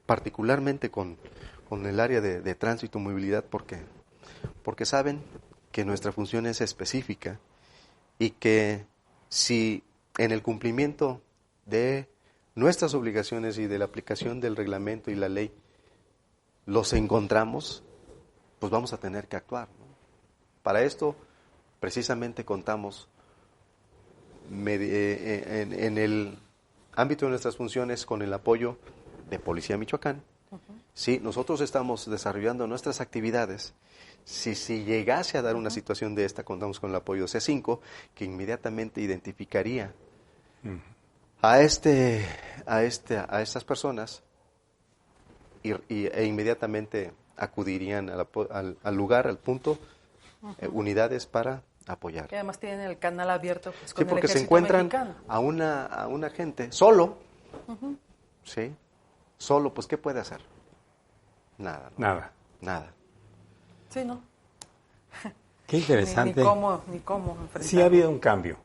particularmente con el área de tránsito y movilidad, porque saben que nuestra función es específica y que si en el cumplimiento de nuestras obligaciones y de la aplicación del reglamento y la ley los encontramos, pues vamos a tener que actuar, ¿no? Para esto precisamente contamos en el ámbito de nuestras funciones con el apoyo de Policía Michoacán. Sí, nosotros estamos desarrollando nuestras actividades. Si llegase a dar una situación de esta, contamos con el apoyo de C5, que inmediatamente identificaría a estas personas e inmediatamente acudirían al lugar, al punto, unidades para apoyar. Y además tienen el canal abierto pues, con Sí, porque el se ejército encuentran mexicano. a una gente solo, ¿sí? Solo, pues, ¿qué puede hacer? Nada. ¿no? Nada. Sí, ¿no? Qué interesante. Ni cómo enfrentarlo. Sí ha habido un cambio.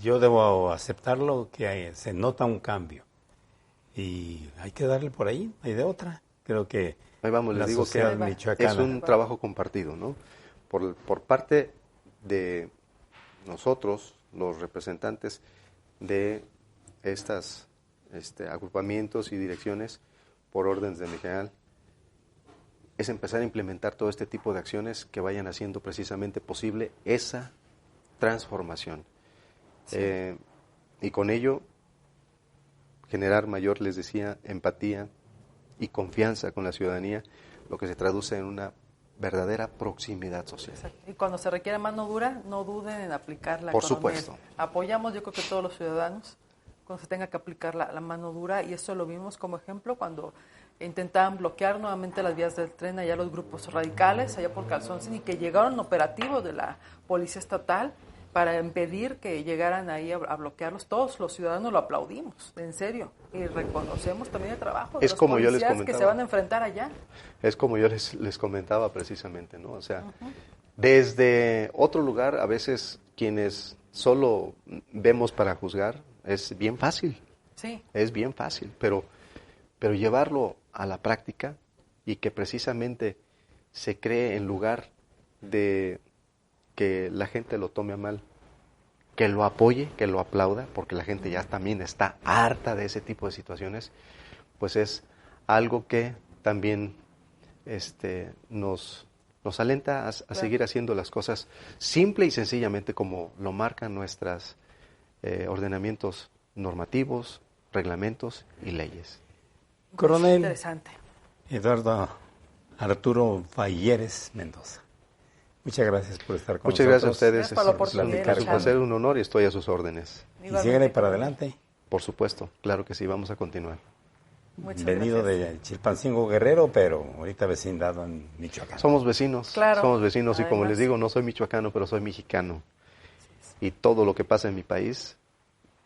Yo debo aceptarlo, que se nota un cambio. Y hay que darle por ahí, hay de otra. Creo que ahí vamos, les digo que sociedad michoacana es un trabajo compartido, ¿no? Por parte de nosotros, los representantes de estas agrupamientos y direcciones por órdenes de general, es empezar a implementar todo este tipo de acciones que vayan haciendo precisamente posible esa transformación. Sí. Y con ello generar mayor, les decía, empatía y confianza con la ciudadanía, lo que se traduce en una verdadera proximidad social. Exacto. Y cuando se requiere mano dura, no duden en aplicarla. Por supuesto. Apoyamos, yo creo que todos los ciudadanos, cuando se tenga que aplicar la mano dura, y eso lo vimos como ejemplo cuando intentaban bloquear nuevamente las vías del tren allá los grupos radicales, allá por Calzoncín, y que llegaron operativos de la Policía Estatal para impedir que llegaran ahí a bloquearlos. Todos los ciudadanos lo aplaudimos, en serio, y reconocemos también el trabajo de los policías que se van a enfrentar allá. Es como yo les comentaba precisamente, ¿no? O sea, desde otro lugar, a veces quienes solo vemos para juzgar, es bien fácil. Sí. Es bien fácil, pero llevarlo a la práctica y que precisamente se cree, en lugar de que la gente lo tome a mal, que lo apoye, que lo aplauda, porque la gente ya también está harta de ese tipo de situaciones, pues es algo que también nos alenta a seguir haciendo las cosas simple y sencillamente como lo marcan nuestros ordenamientos normativos, reglamentos y leyes. Coronel Interesante. Eduardo Arturo Valleres Mendoza, muchas gracias por estar con Muchas nosotros. gracias a ustedes. Gracias por la oportunidad. Es un placer, un honor y estoy a sus órdenes. Y síguele para adelante. Por supuesto, claro que sí, vamos a continuar. Muchas Venido gracias. de Chilpancingo, Guerrero, pero ahorita vecindado en Michoacán. Somos vecinos, Claro, somos vecinos además. y como les digo, no soy michoacano, pero soy mexicano. Y todo lo que pasa en mi país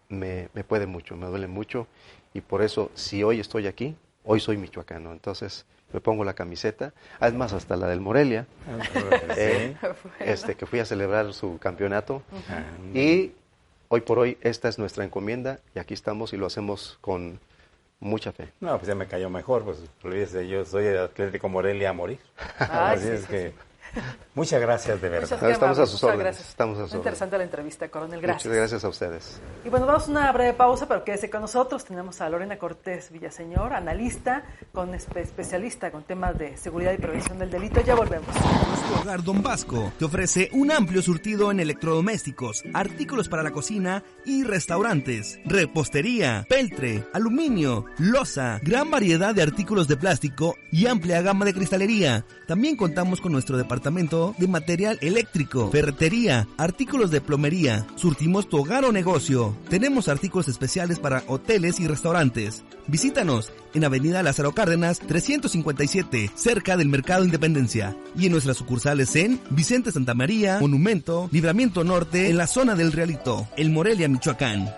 me puede mucho, me duele mucho y por eso, si hoy estoy aquí, hoy soy michoacano. Entonces me pongo la camiseta, además hasta la del Morelia, Sí. que fui a celebrar su campeonato y hoy por hoy esta es nuestra encomienda y aquí estamos y lo hacemos con mucha fe. No, pues ya me cayó mejor, pues olvídese, yo soy el Atlético Morelia a morir. Ay, Así sí, es sí, que sí. Muchas gracias, de verdad. Estamos a sus Muchas órdenes. gracias. Estamos a sus Muy interesante órdenes. la entrevista, coronel. Gracias. Muchas gracias a ustedes. Y bueno, vamos a una breve pausa, pero quédese con nosotros. Tenemos a Lorena Cortés Villaseñor, analista, especialista con temas de seguridad y prevención del delito. Ya volvemos. Tu Hogar Don Vasco te ofrece un amplio surtido en electrodomésticos, artículos para la cocina y restaurantes, repostería, peltre, aluminio, loza, gran variedad de artículos de plástico y amplia gama de cristalería. También contamos con nuestro departamento de material eléctrico, ferretería, artículos de plomería. Surtimos tu hogar o negocio. Tenemos artículos especiales para hoteles y restaurantes. Visítanos en Avenida Lázaro Cárdenas 357, cerca del Mercado Independencia. Y en nuestras sucursales en Vicente Santa María, Monumento, Libramiento Norte, en la zona del Realito, El Morelia, Michoacán.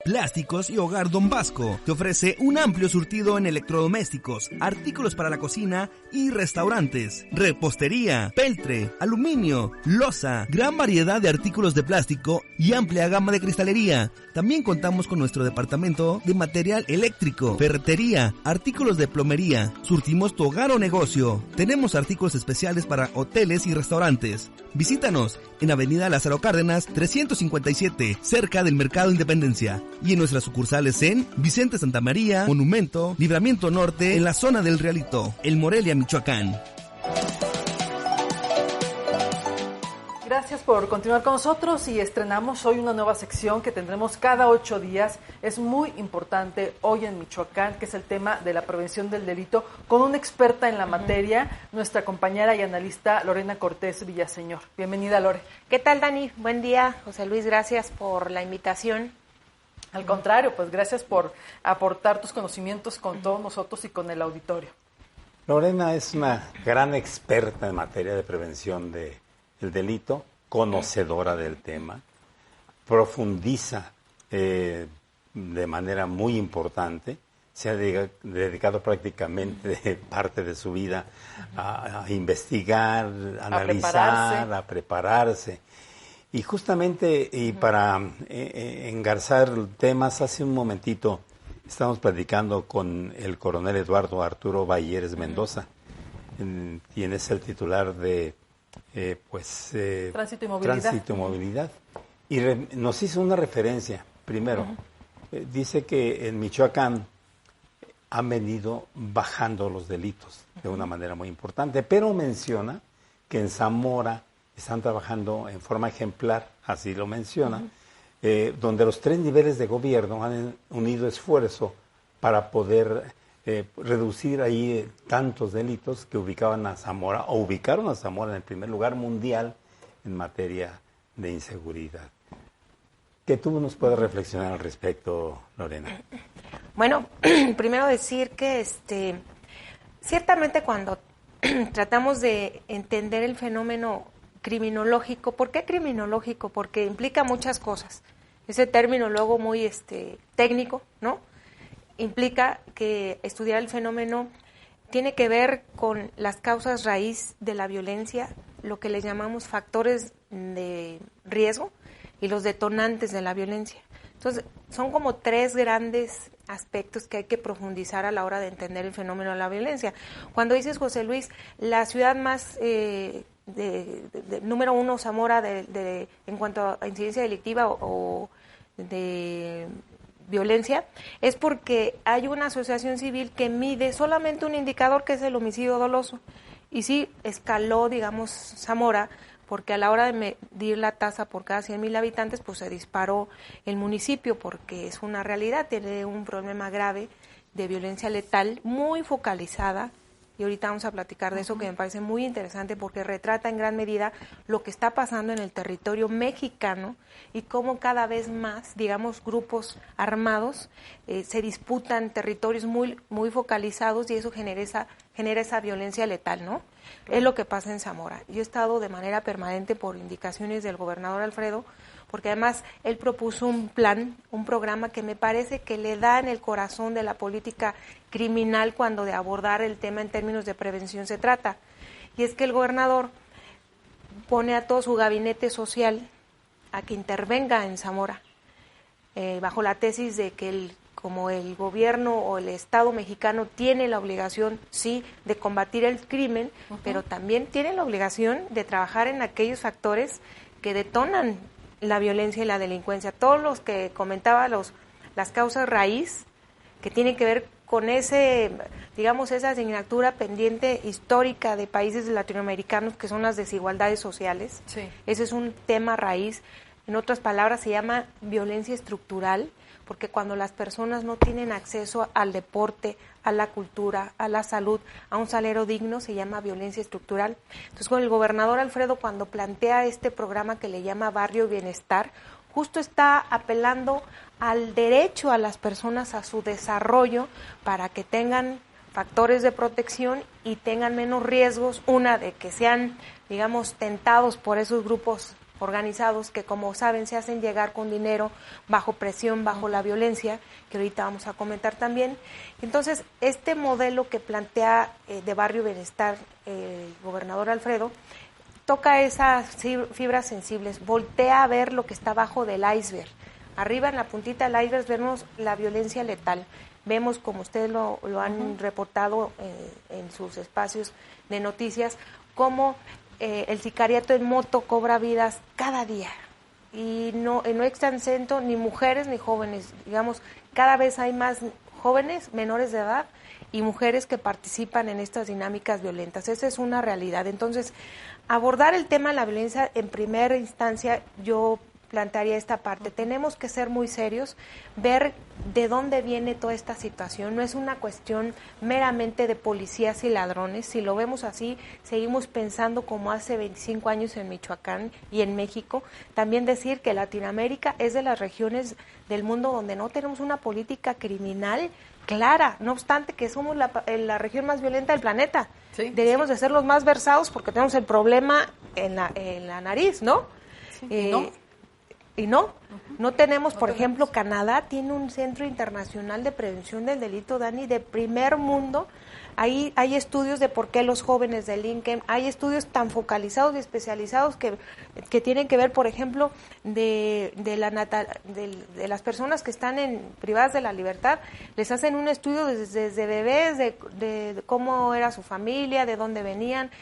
Plásticos y Hogar Don Vasco te ofrece un amplio surtido en electrodomésticos, artículos para la cocina y restaurantes, repostería, peltre, aluminio, loza, gran variedad de artículos de plástico y amplia gama de cristalería. También contamos con nuestro departamento de material eléctrico, ferretería, artículos de plomería. Surtimos tu hogar o negocio. Tenemos artículos especiales para hoteles y restaurantes. Visítanos en Avenida Lázaro Cárdenas 357, cerca del Mercado Independencia. Y en nuestras sucursales en Vicente Santa María, Monumento, Libramiento Norte, en la zona del Realito, El Morelia, Michoacán. Gracias por continuar con nosotros y estrenamos hoy una nueva sección que tendremos cada 8 días. Es muy importante hoy en Michoacán, que es el tema de la prevención del delito, con una experta en la materia, nuestra compañera y analista Lorena Cortés Villaseñor. Bienvenida, Lore. ¿Qué tal, Dani? Buen día, José Luis, gracias por la invitación. Al contrario, pues gracias por aportar tus conocimientos con todos nosotros y con el auditorio. Lorena es una gran experta en materia de prevención del delito, conocedora del tema, profundiza de manera muy importante, se ha dedicado prácticamente parte de su vida a investigar, a analizar, a prepararse. Y justamente, y para engarzar temas, hace un momentito estamos platicando con el coronel Eduardo Arturo Balleres Mendoza, quien es el titular de Tránsito y Movilidad. Y nos hizo una referencia, primero, dice que en Michoacán han venido bajando los delitos de una manera muy importante, pero menciona que en Zamora están trabajando en forma ejemplar, así lo menciona, donde los 3 niveles de gobierno han unido esfuerzo para poder reducir ahí tantos delitos que ubicaron a Zamora en el primer lugar mundial en materia de inseguridad. ¿Qué tú nos puedes reflexionar al respecto, Lorena? Bueno, primero decir que ciertamente cuando tratamos de entender el fenómeno criminológico, ¿por qué criminológico? Porque implica muchas cosas. Ese término luego muy técnico, ¿no? Implica que estudiar el fenómeno tiene que ver con las causas raíz de la violencia, lo que le llamamos factores de riesgo y los detonantes de la violencia. Entonces, son como 3 grandes aspectos que hay que profundizar a la hora de entender el fenómeno de la violencia. Cuando dices, José Luis, la ciudad más número 1, Zamora, en cuanto a incidencia delictiva o de violencia, es porque hay una asociación civil que mide solamente un indicador, que es el homicidio doloso. Y sí escaló, digamos, Zamora, porque a la hora de medir la tasa por cada 100,000 habitantes, pues se disparó el municipio, porque es una realidad, tiene un problema grave de violencia letal muy focalizada, y ahorita vamos a platicar de eso, que me parece muy interesante porque retrata en gran medida lo que está pasando en el territorio mexicano y cómo cada vez más, digamos, grupos armados se disputan territorios muy, muy focalizados, y eso genera genera esa violencia letal, ¿no? Es lo que pasa en Zamora. Yo he estado de manera permanente por indicaciones del gobernador Alfredo, porque además él propuso un plan, un programa que me parece que le da en el corazón de la política criminal cuando de abordar el tema en términos de prevención se trata. Y es que el gobernador pone a todo su gabinete social a que intervenga en Zamora, bajo la tesis de que como el gobierno o el Estado mexicano tiene la obligación, sí, de combatir el crimen, pero también tiene la obligación de trabajar en aquellos factores que detonan la violencia y la delincuencia. Todos los que comentaba, las causas raíz, que tienen que ver con esa asignatura pendiente histórica de países latinoamericanos, que son las desigualdades sociales. Sí. Ese es un tema raíz. En otras palabras, se llama violencia estructural, porque cuando las personas no tienen acceso al deporte, a la cultura, a la salud, a un salario digno, se llama violencia estructural. Entonces, con el gobernador Alfredo, cuando plantea este programa que le llama Barrio Bienestar, justo está apelando al derecho a las personas a su desarrollo para que tengan factores de protección y tengan menos riesgos, de que sean, tentados por esos grupos organizados que, como saben, se hacen llegar con dinero, bajo presión, bajo la violencia, que ahorita vamos a comentar también. Entonces, este modelo que plantea de Barrio Bienestar el gobernador Alfredo, toca esas fibras sensibles, voltea a ver lo que está abajo del iceberg. Arriba, en la puntita del iceberg, vemos la violencia letal. Vemos, como ustedes lo han reportado en sus espacios de noticias, cómo el sicariato en moto cobra vidas cada día. Y no está exento ni mujeres ni jóvenes. Cada vez hay más jóvenes menores de edad y mujeres que participan en estas dinámicas violentas. Esa es una realidad. Entonces, abordar el tema de la violencia en primera instancia, yo plantearía esta parte. Tenemos que ser muy serios, ver de dónde viene toda esta situación. No es una cuestión meramente de policías y ladrones. Si lo vemos así, seguimos pensando como hace 25 años en Michoacán y en México. También decir que Latinoamérica es de las regiones del mundo donde no tenemos una política criminal clara, no obstante que somos la región más violenta del planeta. Sí, debemos de ser los más versados porque tenemos el problema en la nariz, ¿no? Sí, no tenemos, por ejemplo, Canadá tiene un centro internacional de prevención del delito, Dani, de primer mundo. Ahí hay estudios de por qué los jóvenes delinquen, hay estudios tan focalizados y especializados que tienen que ver, por ejemplo, de las personas que están privadas de la libertad. Les hacen un estudio desde bebés, de cómo era su familia, de dónde venían,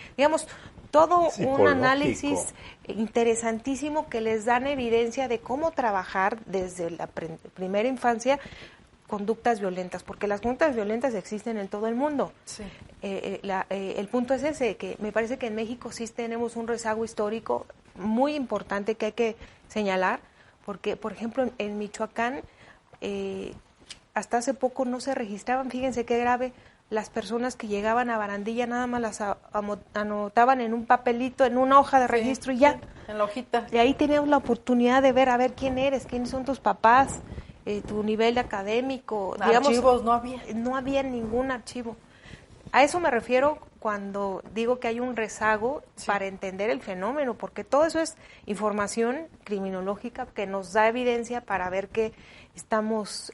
todo un análisis interesantísimo que les dan evidencia de cómo trabajar desde la primera infancia conductas violentas, porque las conductas violentas existen en todo el mundo. Sí. El punto es ese, que me parece que en México sí tenemos un rezago histórico muy importante que hay que señalar, porque, por ejemplo, en Michoacán, hasta hace poco no se registraban, fíjense qué grave, las personas que llegaban a Barandilla nada más las anotaban en un papelito, en una hoja de registro y ya. Sí, en la hojita. Y ahí teníamos la oportunidad de ver, quién eres, quiénes son tus papás, tu nivel académico. Archivos no había. No había ningún archivo. A eso me refiero cuando digo que hay un rezago para entender el fenómeno, porque todo eso es información criminológica que nos da evidencia para ver en qué estamos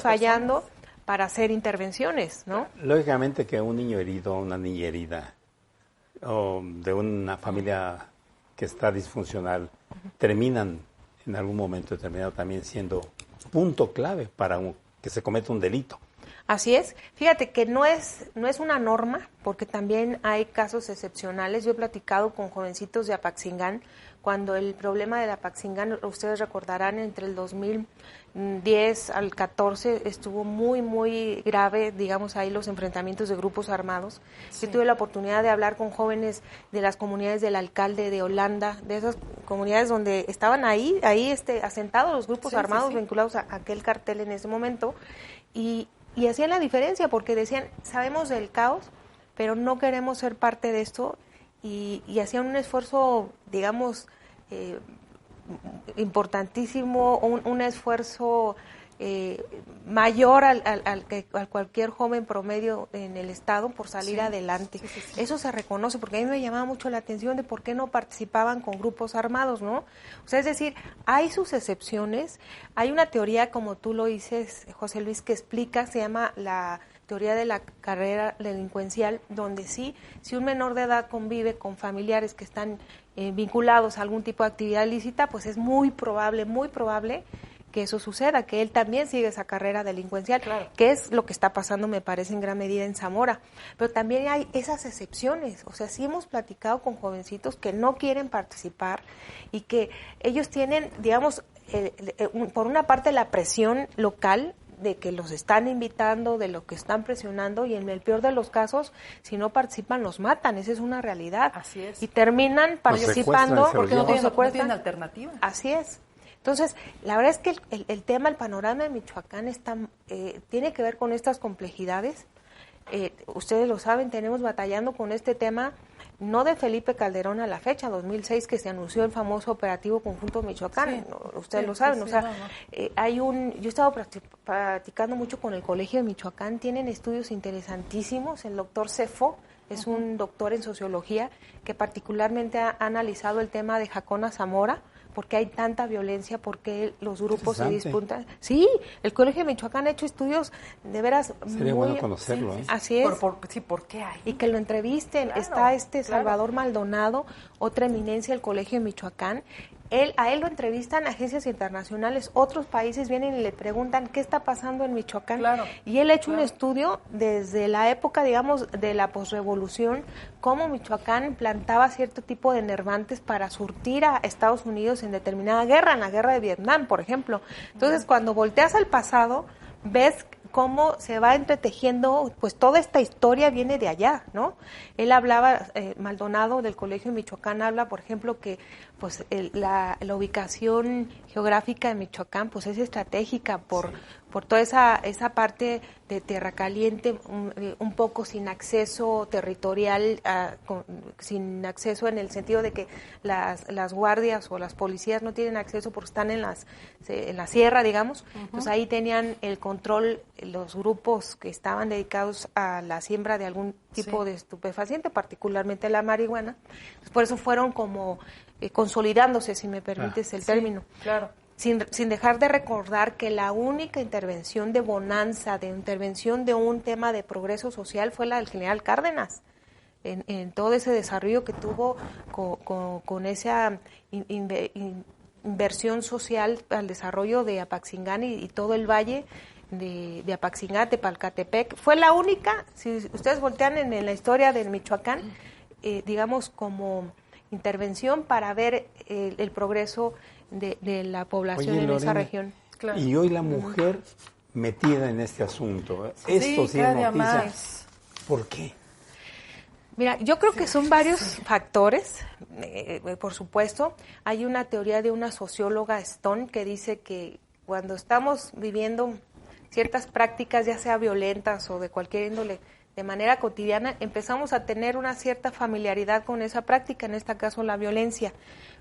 fallando, personas, para hacer intervenciones, ¿no? Lógicamente que un niño herido, una niña herida, o de una familia que está disfuncional, terminan en algún momento determinado también siendo punto clave para que se cometa un delito. Así es. Fíjate que no es una norma, porque también hay casos excepcionales. Yo he platicado con jovencitos de Apaxingán, cuando el problema del Apaxingán, ustedes recordarán, entre el 2010 al 14 estuvo muy, muy grave, ahí los enfrentamientos de grupos armados. Sí. Yo tuve la oportunidad de hablar con jóvenes de las comunidades del alcalde de Holanda, de esas comunidades donde estaban ahí asentados los grupos armados vinculados a aquel cartel en ese momento, y hacían la diferencia porque decían, sabemos del caos, pero no queremos ser parte de esto, y hacían un esfuerzo, importantísimo, un esfuerzo mayor al cualquier joven promedio en el estado por salir adelante. Sí. Eso se reconoce, porque a mí me llamaba mucho la atención de por qué no participaban con grupos armados, ¿no? O sea, es decir, hay sus excepciones. Hay una teoría, como tú lo dices, José Luis, que explica, se llama la teoría de la carrera delincuencial, donde si un menor de edad convive con familiares que están vinculados a algún tipo de actividad ilícita, pues es muy probable que eso suceda, que él también sigue esa carrera delincuencial, claro, que es lo que está pasando, me parece, en gran medida en Zamora. Pero también hay esas excepciones, o sea, sí hemos platicado con jovencitos que no quieren participar y que ellos tienen, digamos, por una parte la presión local de que los están invitando, de lo que están presionando, y en el peor de los casos, si no participan, los matan. Esa es una realidad. Así es. Y terminan participando porque no tienen alternativa. Así es. Entonces, la verdad es que el tema, el panorama de Michoacán tiene que ver con estas complejidades. Ustedes lo saben, tenemos batallando con este tema, no de Felipe Calderón a la fecha, 2006, que se anunció el famoso operativo conjunto Michoacán. Sí, ustedes lo saben. Sí, o sea, yo he estado practicando mucho con el Colegio de Michoacán, tienen estudios interesantísimos. El doctor Cefo es un doctor en sociología que particularmente ha analizado el tema de Jacona Zamora, porque hay tanta violencia, porque los grupos se disputan. Sí, el Colegio de Michoacán ha hecho estudios de veras sería bueno conocerlo. Sí, así es. ¿Por qué hay? Y que lo entrevisten. Claro, está Salvador Maldonado, otra eminencia del Colegio de Michoacán. A él lo entrevistan agencias internacionales, otros países vienen y le preguntan qué está pasando en Michoacán. Claro, y él ha hecho un estudio desde la época, digamos, de la posrevolución, cómo Michoacán plantaba cierto tipo de enervantes para surtir a Estados Unidos en determinada guerra, en la guerra de Vietnam, por ejemplo. Entonces, cuando volteas al pasado, ves cómo se va entretejiendo, pues toda esta historia viene de allá, ¿no? Él hablaba, Maldonado del Colegio de Michoacán habla, por ejemplo, que pues la ubicación geográfica de Michoacán pues es estratégica por toda esa parte de tierra caliente, un poco sin acceso territorial, sin acceso en el sentido de que las guardias o las policías no tienen acceso porque están en la sierra, digamos. Pues ahí tenían el control los grupos que estaban dedicados a la siembra de algún tipo de estupefaciente, particularmente la marihuana. Por eso fueron como consolidándose, si me permites el término. Claro. Sin dejar de recordar que la única intervención de bonanza, de intervención de un tema de progreso social fue la del general Cárdenas, en todo ese desarrollo que tuvo con esa inversión social al desarrollo de Apaxingán y todo el valle de Apaxingán, Tepalcatepec. Fue la única, si ustedes voltean en la historia del Michoacán, digamos como intervención para ver el progreso de la población en esa región. Claro. Y hoy la mujer metida en este asunto. Esto sí es noticia. Más. ¿Por qué? Mira, yo creo que son varios factores, por supuesto. Hay una teoría de una socióloga, Stone, que dice que cuando estamos viviendo ciertas prácticas, ya sea violentas o de cualquier índole, de manera cotidiana, empezamos a tener una cierta familiaridad con esa práctica, en este caso la violencia.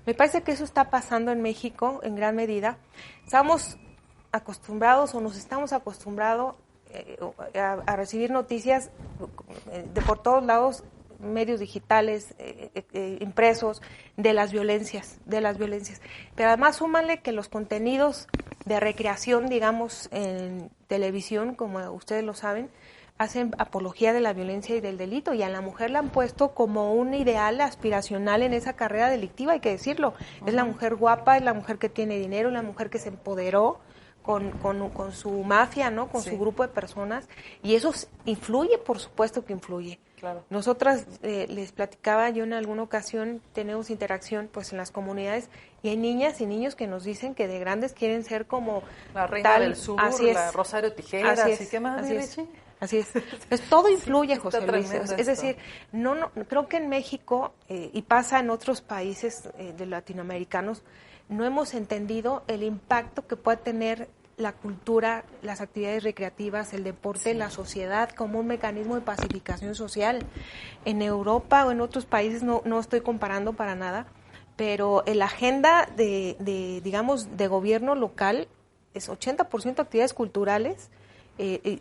Me parece que eso está pasando en México en gran medida. Estamos acostumbrados o nos estamos acostumbrados a recibir noticias de por todos lados, medios digitales, impresos, de las violencias. Pero además súmale que los contenidos de recreación, digamos, en televisión, como ustedes lo saben, hacen apología de la violencia y del delito, y a la mujer la han puesto como un ideal aspiracional en esa carrera delictiva, hay que decirlo. Es la mujer guapa, es la mujer que tiene dinero, es la mujer que se empoderó con su mafia, ¿no? Con su grupo de personas, y eso influye, por supuesto que influye. Claro. Nosotras, les platicaba yo en alguna ocasión, tenemos interacción pues en las comunidades, y hay niñas y niños que nos dicen que de grandes quieren ser como la reina del sur, la Rosario Tijeras, ¿y qué más? Así es. Pues todo influye, José Luis. Es decir, no, creo que en México, y pasa en otros países de latinoamericanos, no hemos entendido el impacto que puede tener la cultura, las actividades recreativas, el deporte en la sociedad como un mecanismo de pacificación social. En Europa o en otros países, no estoy comparando para nada, pero la agenda de digamos, de gobierno local es 80% actividades culturales,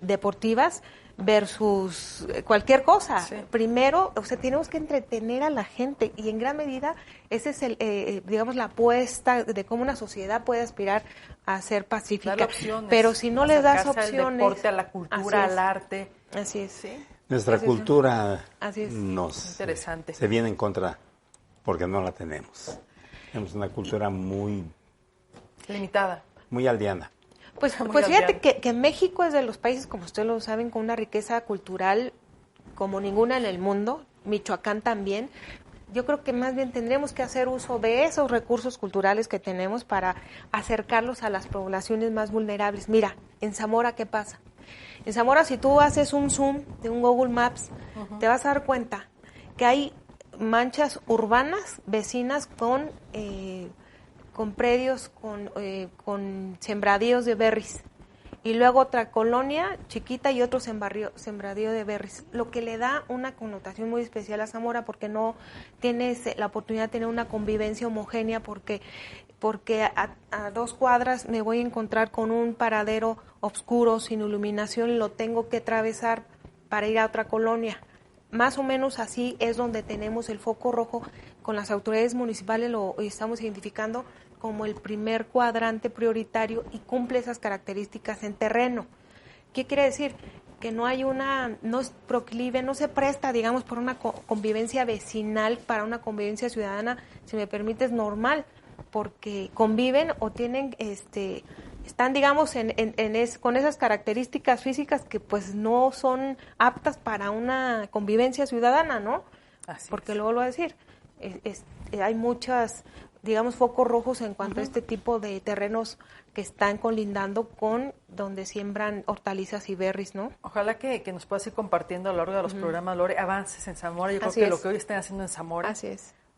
deportivas, versus cualquier cosa. Sí. Primero, o sea, tenemos que entretener a la gente y en gran medida ese es digamos, la apuesta de cómo una sociedad puede aspirar a ser pacífica. Pero si no le das opciones... al deporte, a la cultura, al arte. Así es. ¿Sí? Nuestra cultura interesante. Se viene en contra porque no la tenemos. Tenemos una cultura muy... limitada. Muy aldeana. Pues fíjate que México es de los países, como ustedes lo saben, con una riqueza cultural como ninguna en el mundo. Michoacán también. Yo creo que más bien tendremos que hacer uso de esos recursos culturales que tenemos para acercarlos a las poblaciones más vulnerables. Mira, en Zamora, ¿qué pasa? En Zamora, si tú haces un zoom de un Google Maps, te vas a dar cuenta que hay manchas urbanas vecinas con predios, con sembradíos de berries. Y luego otra colonia chiquita y otro sembradío de berries, lo que le da una connotación muy especial a Zamora porque no tienes la oportunidad de tener una convivencia homogénea porque a 2 cuadras me voy a encontrar con un paradero oscuro, sin iluminación, y lo tengo que atravesar para ir a otra colonia. Más o menos así es donde tenemos el foco rojo. Con las autoridades municipales lo estamos identificando como el primer cuadrante prioritario y cumple esas características en terreno. ¿Qué quiere decir? Que no hay no es proclive, no se presta, digamos, por una convivencia vecinal, para una convivencia ciudadana, si me permites, normal, porque conviven o tienen, están, digamos, con esas características físicas que pues no son aptas para una convivencia ciudadana, ¿no? Porque luego lo voy a decir, hay muchas, digamos, focos rojos en cuanto a este tipo de terrenos que están colindando con donde siembran hortalizas y berries, ¿no? Ojalá que nos puedas ir compartiendo a lo largo de los programas, Lore, avances en Zamora. Yo creo que lo que hoy están haciendo en Zamora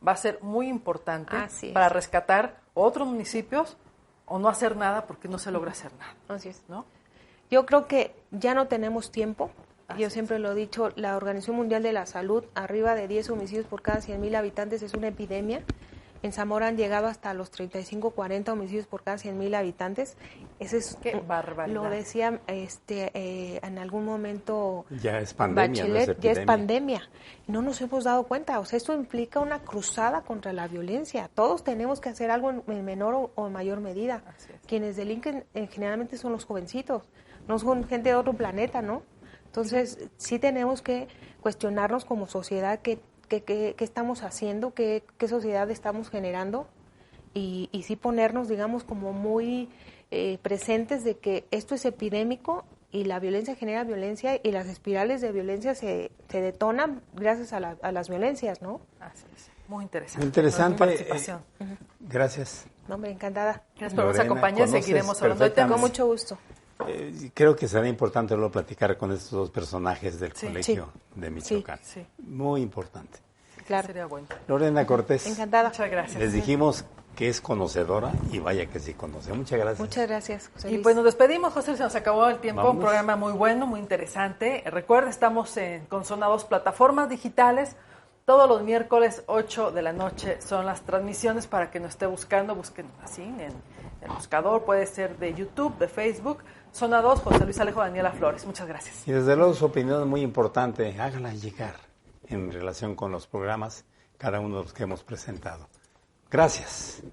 va a ser muy importante para rescatar otros municipios o no hacer nada porque no se logra hacer nada. Así es. ¿No? Yo creo que ya no tenemos tiempo. Yo siempre lo he dicho, la Organización Mundial de la Salud, arriba de 10 homicidios por cada 100,000 habitantes es una epidemia. En Zamora han llegado hasta los 35, 40 homicidios por cada 100,000 habitantes. Ese es ¡qué barbaridad! Lo decía en algún momento ya es pandemia, Bachelet, ya es pandemia. No nos hemos dado cuenta. O sea, esto implica una cruzada contra la violencia. Todos tenemos que hacer algo en menor o mayor medida. Quienes delinquen generalmente son los jovencitos, no son gente de otro planeta, ¿no? Entonces, sí tenemos que cuestionarnos como sociedad qué estamos haciendo, qué sociedad estamos generando y sí ponernos, digamos, como muy presentes de que esto es epidémico y la violencia genera violencia y las espirales de violencia se detonan gracias a las violencias, ¿no? Así es. Muy interesante. Muy interesante. Participación. Gracias. No, hombre, encantada. Gracias por habernos acompañado. Seguiremos hablando de temas. Con mucho gusto. Creo que será importante luego platicar con estos 2 personajes del colegio de Michoacán. Sí. Muy importante. Claro. Sería bueno. Lorena Cortés. Encantada. Muchas gracias. Les dijimos que es conocedora y vaya que sí conoce. Muchas gracias. Muchas gracias, José Luis. Y pues nos despedimos, José, se nos acabó el tiempo. Vámonos. Un programa muy bueno, muy interesante. Recuerda, estamos con Zona 2 plataformas digitales. Todos los miércoles 8 de la noche son las transmisiones para que nos esté buscando. Busquen así en el buscador, puede ser de YouTube, de Facebook. Zona 2, José Luis Alejo, Daniela Flores. Muchas gracias. Y desde luego su opinión es muy importante. Háganla llegar en relación con los programas, cada uno de los que hemos presentado. Gracias.